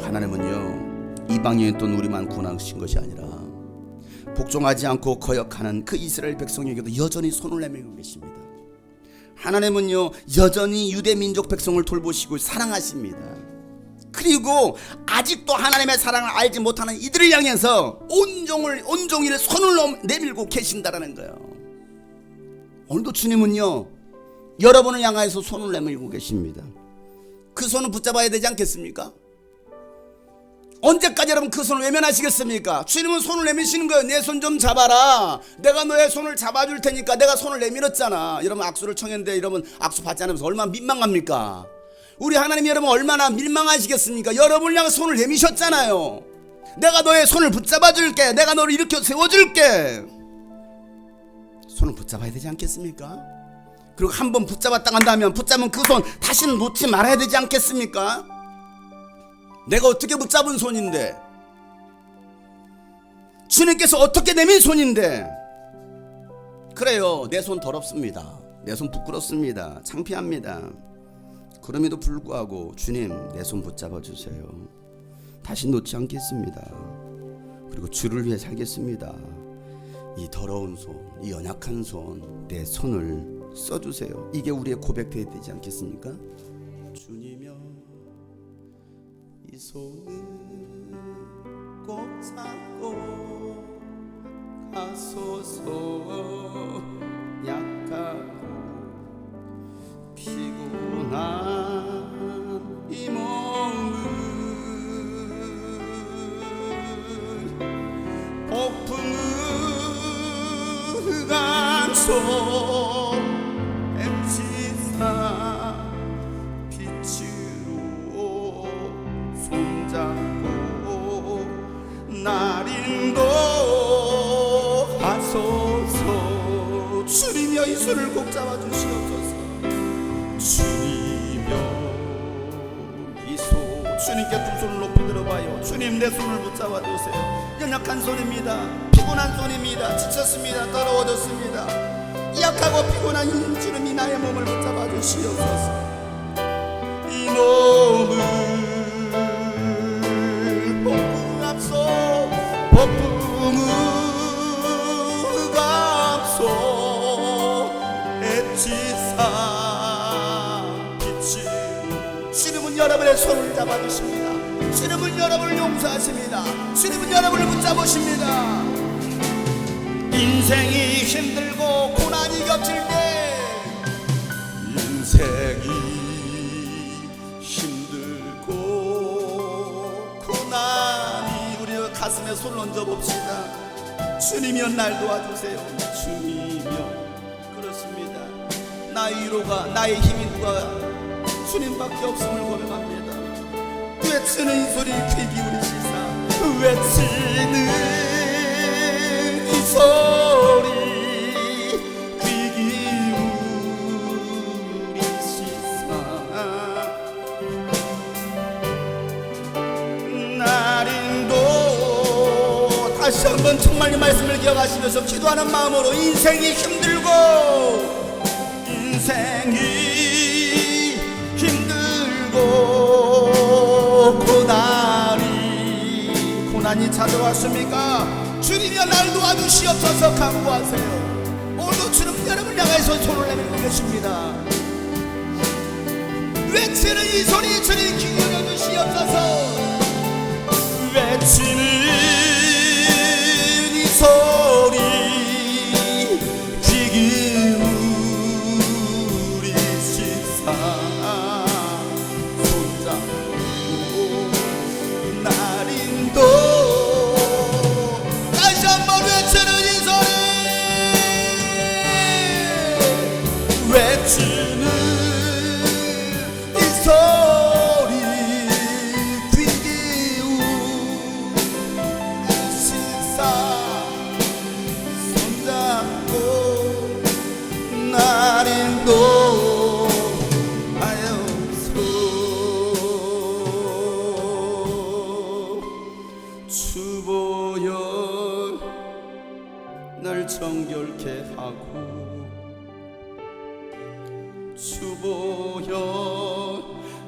하나님은요, 이방인의 돈 우리만 구원하신 것이 아니라 복종하지 않고 거역하는 그 이스라엘 백성에게도 여전히 손을 내밀고 계십니다. 하나님은요, 여전히 유대 민족 백성을 돌보시고 사랑하십니다. 그리고 아직도 하나님의 사랑을 알지 못하는 이들을 향해서 온종일 손을 내밀고 계신다라는 거예요. 오늘도 주님은요, 여러분을 향해서 손을 내밀고 계십니다. 그 손을 붙잡아야 되지 않겠습니까? 언제까지 여러분 그 손을 외면하시겠습니까? 주님은 손을 내미시는 거예요. 내 손 좀 잡아라. 내가 너의 손을 잡아줄 테니까. 내가 손을 내밀었잖아. 여러분 악수를 청했는데 여러분 악수 받지 않으면서 얼마나 민망합니까? 우리 하나님 여러분 얼마나 민망하시겠습니까? 여러분을 향해 손을 내미셨잖아요. 내가 너의 손을 붙잡아줄게. 내가 너를 일으켜 세워줄게. 손을 붙잡아야 되지 않겠습니까? 그리고 한번 붙잡았다 간다면 붙잡은 그 손 다시는 놓지 말아야 되지 않겠습니까? 내가 어떻게 붙잡은 손인데, 주님께서 어떻게 내민 손인데. 그래요, 내 손 더럽습니다. 내 손 부끄럽습니다. 창피합니다. 그럼에도 불구하고 주님 내 손 붙잡아 주세요. 다시 놓지 않겠습니다. 그리고 주를 위해 살겠습니다. 이 더러운 손, 이 연약한 손, 내 손을 써주세요. 이게 우리의 고백되어야 되지 않겠습니까? 주님여 이 손을 꼭 잡고 가소서. 약하고 피곤한 이 몸을 폭풍 흑암 속 엠치사 빛으로 손잡고 날 인도하소서. 주님여 이 손을 꼭 잡아주시옵소서. 주님여 이 손, 주님께 두 손을 높이 들어봐요. 주님 내 손을 붙잡아 주세요. 연약한 손입니다. 피곤한 손입니다. 지쳤습니다. 더러워졌습니다. 약하고 피곤한 이 주님이 나의 몸을 붙잡아 주시옵소서. 이 몸을 폭풍 앞서 폭풍 흑암속 엣지사 빛으로. 주님은 여러분의 손을 잡아주십니다. 주님은 여러분을 용서하십니다. 주님은 여러분을 붙잡으십니다. 인생이 힘들고 고난이 겹칠 때, 인생이 힘들고 고난이, 우리 가슴에 손을 얹어 봅시다. 주님이여 날 도와주세요. 주님이여. 그렇습니다. 나의 위로가, 나의 힘이 누가 주님밖에 없음을 고백합니다. 외치는 이 소리 귀 기울이시사. 외치는 이 소리 귀 기울이시사. 날 인도. 다시 한번 정말 이 말씀을 기억 내려가시면서 기도하는 마음으로 인생이 힘들고 고난이 찾아왔습니까? 주님이여 날 도와주시옵소서 간구하세요. 오늘도 주님 여러분을 향해서 손을 내밀고 계십니다. 외치는 이 소리 주님 귀 열어주시옵소서. 외치는 이 소리 귀 기울이시사 손잡고 날 인도. 다시 한번 외치는 이 소리 외치는 이 소리 귀 기울이시사 손잡고 날 인도하여서. 주보여 날 정결케 하고 주보여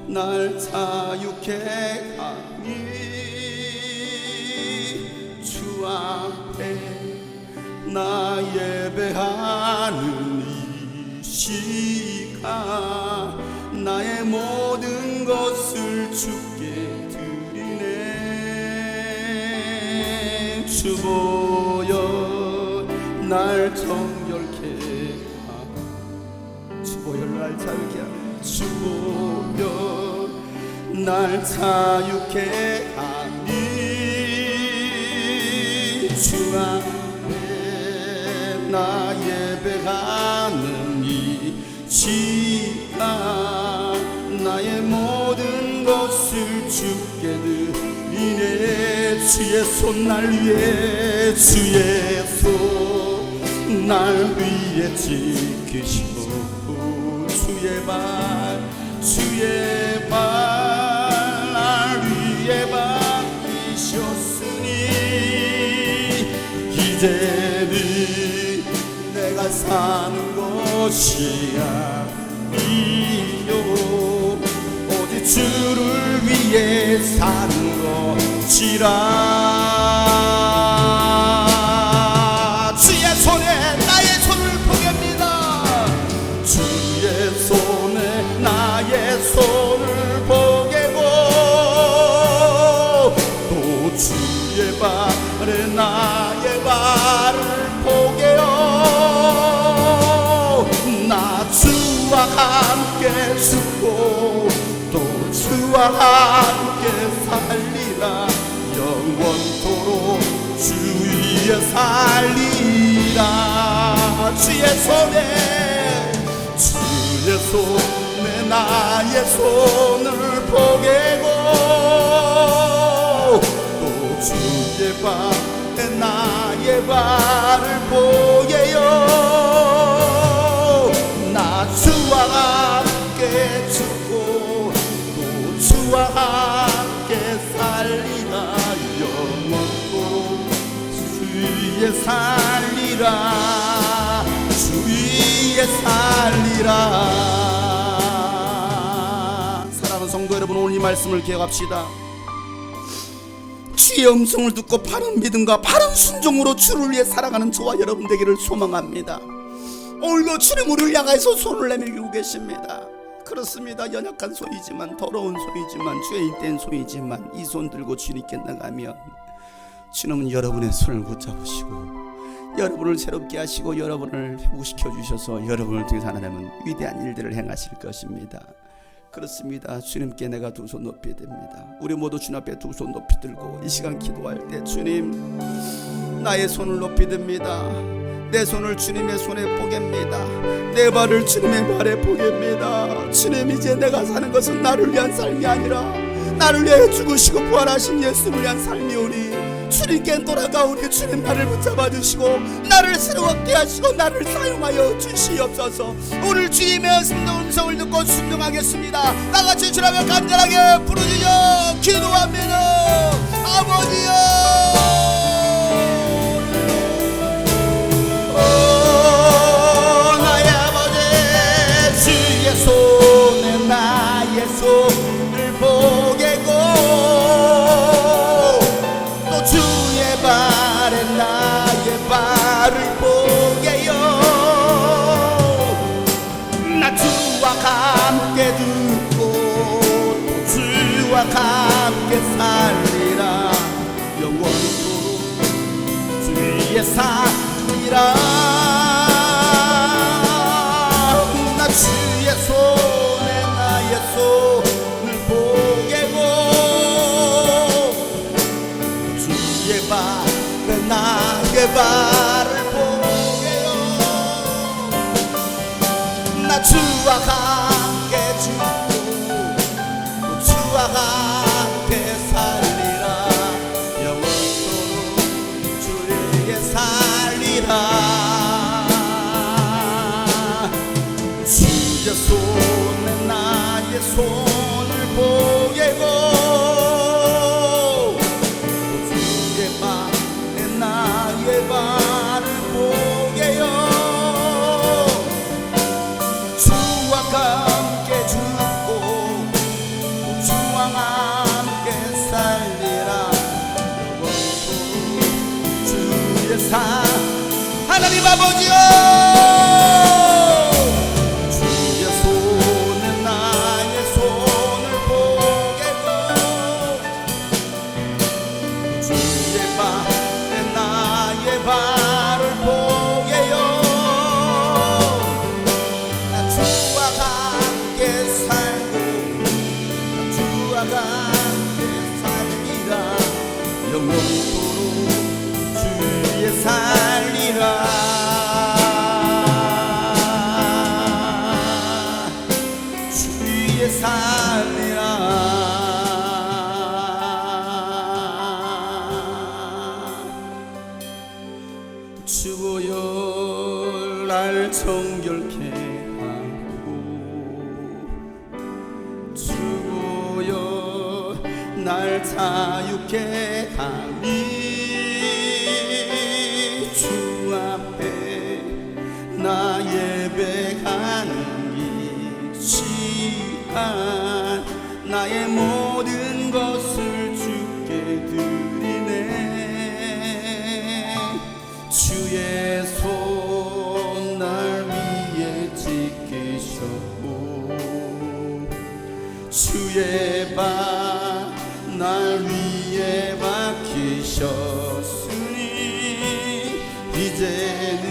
날 자유케 하니 주 앞에 나 예배하는 이 시간 나의 모든 것을 주께 드리네. 주보여 날 정결케 하고 주보여 날 자유케 하고 주보여 날 자유케 하니 주 앞에 나 예배하는 이 시간 나의 모든 것을 주께 드리네. 주의 손 날 위에 주의 손 날 위에 지키시고 주의 발 날 위에 박히셨으니 이제는 내가 사는 것이 아니요 오직 주를 위해 사는 것이라. 주의 손에 나의 손을 보냅니다. 주의 손에 나의 손을 보게고 또 주의 발에 나의 발을 보게요. 나 주와 함께 죽고 또 주와 함께 살리라. 영원토록 주 위에 살리라. 주의 손에 나의 손을 보게고 또 주의 발에 나의 발을 보게요. 나 주와 함께 죽고 또 주와 함께 살리라. 영원토록 주 위에 살리라. 주 위에 살리라. 사랑하는 성도 여러분, 오늘 이 말씀을 기억합시다. 주의 음성을 듣고 바른 믿음과 바른 순종으로 주를 위해 살아가는 저와 여러분 되기를 소망합니다. 오늘도 주님 우리를 향해서 손을 내밀고 계십니다. 그렇습니다. 연약한 소이지만 더러운 소이지만 죄인된 소이지만 이 손 들고 주님께 나가면 주님은 여러분의 손을 붙잡으시고 여러분을 새롭게 하시고 여러분을 회복시켜 주셔서 여러분을 통해서 하나님은 위대한 일들을 행하실 것입니다. 그렇습니다. 주님께 내가 두 손 높이 듭니다. 우리 모두 주님 앞에 두 손 높이 들고 이 시간 기도할 때 주님 나의 손을 높이 듭니다. 내 손을 주님의 손에 보갭니다. 내 발을 주님의 발에 보갭니다. 주님 이제 내가 사는 것은 나를 위한 삶이 아니라 나를 위해 죽으시고 부활하신 예수를 위한 삶이오니 주님께 돌아가오니 주님 나를 붙잡아 주시고 나를 새롭게 하시고 나를 사용하여 주시옵소서. 오늘 주님의 음성을 듣고 순종하겠습니다. 나같이 주님 앞에 간절하게 부르짖어 기도합니다. 아버지여 살리라. 나 주의 손에 나의 손을 보게고 주의 발에 나의 발을 보게요. 나 주와 함께 죽고 주와 함께 살리라. 영원토록 주를 살리라. 주의 손에 나의 손을 보게고 주의 발에 나의 발을 보게요. 주와 함께 죽고 주와 함께 살리라. 영원토록 주의 사 하나님 아버지여, 주의 손에 나의 손을 보게고 주의 발에 나의 발을 보게요. 나 주와 함께 살고 주와 함께 살리라. 영원토록 주의 살리라. 주의 살리라. 주여 날 정결케 하고 주여 날 자유케 하니 주 앞에 나 예배하는 이 시간 나의 모든 것을 주께 드리네. 주의 손 날 위에 지키셨고 주의 발 날 위에 박히셨으니 이제는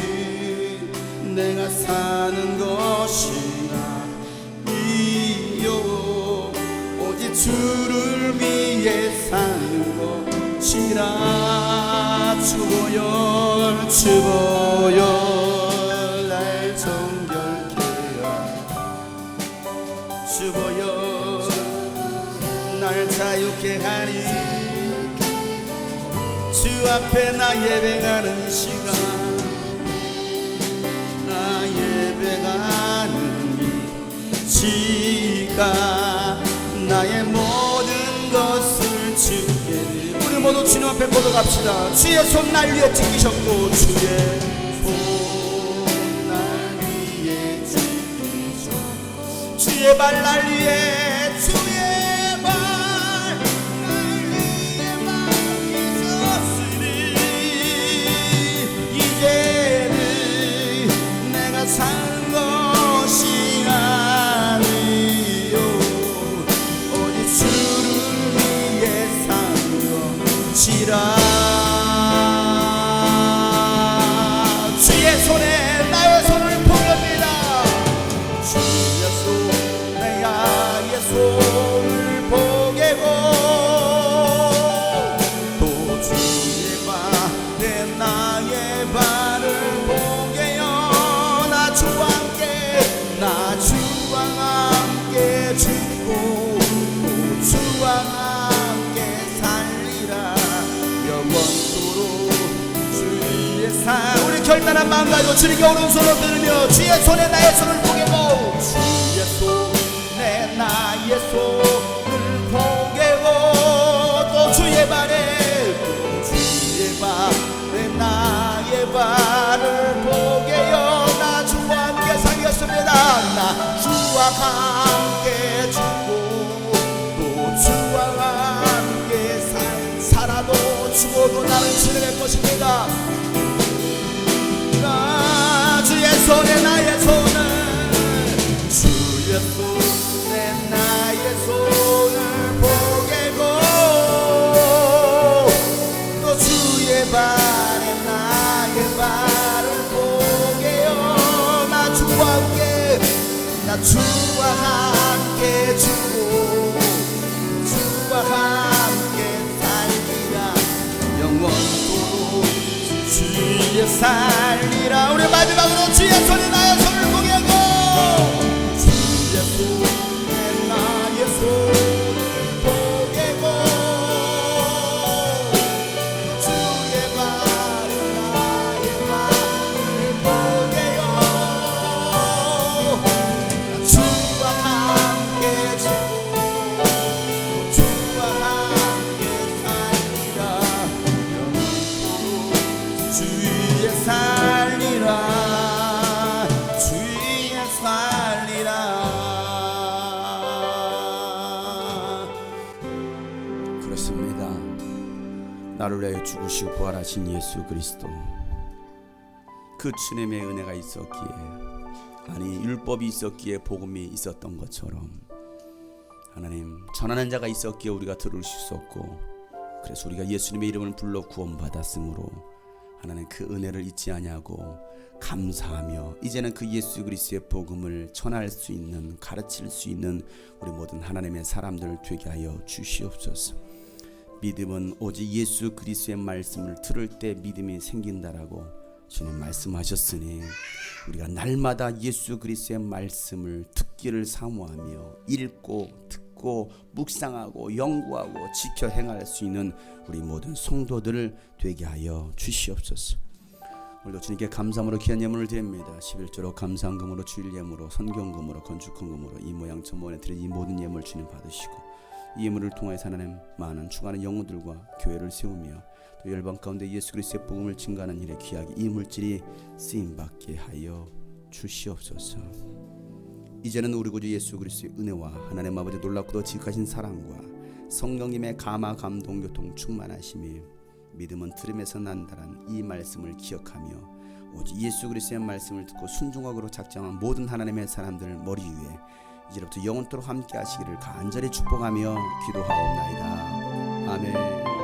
내가 사는 것이 아니요 오직 주를 위해 사는 것이라. 주보여 주보여 날 정결케 하라. 주보여 날 자유케 하리. 주 앞에 나 예배하는 시간 나 예배하는 이 시간 나의 모든 것을 주께 드리. 우리 모두 주님 앞에 고백합시다. 주의 손 날 위에 지키셨고 주의 손 날 위에 지키셨고 주의 발 날 위에 주의 발 날 위에 박히셨으니 이제는 내가 사는 것이 아니요 오직 주를 위해 사는 것이라. 주의 손에 나의 손을 보냅니다. 주의 손에 나의 손을 보게고 또 주의 발에 나의 발을 보게요. 나 주와 함께 죽고 또 주와 함께 살리라. 영원토록 주의 사. 우리 결단한 마음 가지고 주님께 오른손을 들으며 주의 손에 나의 손을 보게고 주의 손에 나의 손을 보게고 또 주의 발에 나의 발을 보게요. 나 주와 함께 살겠습니다. 나 주와 함께 죽고 또 주와 함께 살아도 죽어도 나는 주님의 것입니다. 나 주의 손에 나의 손을 주의 손에 나의 손을 보게고 또 주의 발에 나의 주와 함께 죽고 주와 함께 살리라 영원토록 주의 살리라. 우리 마지막으로 주의 손에 나의 손을 보게고 주의 손에 나의 손을 보게고 주의 발은 나의 발을 보게요. 주와 함께 죽고 주와 함께 살리라 영원토록 주의 살리라 주의 살리라. 그렇습니다. 나를 위하여 죽으시고 부활하신 예수 그리스도, 그 주님의 은혜가 있었기에, 아니 율법이 있었기에 복음이 있었던 것처럼 하나님 전하는 자가 있었기에 우리가 들을 수 있었고, 그래서 우리가 예수님의 이름을 불러 구원받았으므로 하나님 그 은혜를 잊지 아니하고 감사하며 이제는 그 예수 그리스도의 복음을 전할 수 있는, 가르칠 수 있는 우리 모든 하나님의 사람들 되게 하여 주시옵소서. 믿음은 오직 예수 그리스도의 말씀을 들을 때 믿음이 생긴다라고 주님 말씀하셨으니 우리가 날마다 예수 그리스도의 말씀을 듣기를 사모하며 읽고 듣고 묵상하고 연구하고 지켜 행할 수 있는 우리 모든 성도들을 되게 하여 주시옵소서. 오늘도 주님께 감사함으로 귀한 예물을 드립니다. 11조로 감사금으로 주일 예물로 선경금으로 건축헌금으로 이 모양 저모에 드린 이 모든 예물 주님 받으시고, 이 예물을 통하여 하나님 많은 죽어가는 영혼들과 교회를 세우며 또 열방 가운데 예수 그리스도의 복음을 증거하는 일에 귀하게 이 물질이 쓰임받게 하여 주시옵소서. 이제는 우리 구주 예수 그리스도의 은혜와 하나님 아버지 놀랍고도 지극하신 사랑과 성령님의 감화 감동 교통 충만하심이, 믿음은 들음에서 난다란 이 말씀을 기억하며 오직 예수 그리스도의 말씀을 듣고 순종하기로 작정한 모든 하나님의 사람들 머리 위에 이제부터 영원토록 함께 하시기를 간절히 축복하며 기도하옵나이다. 아멘.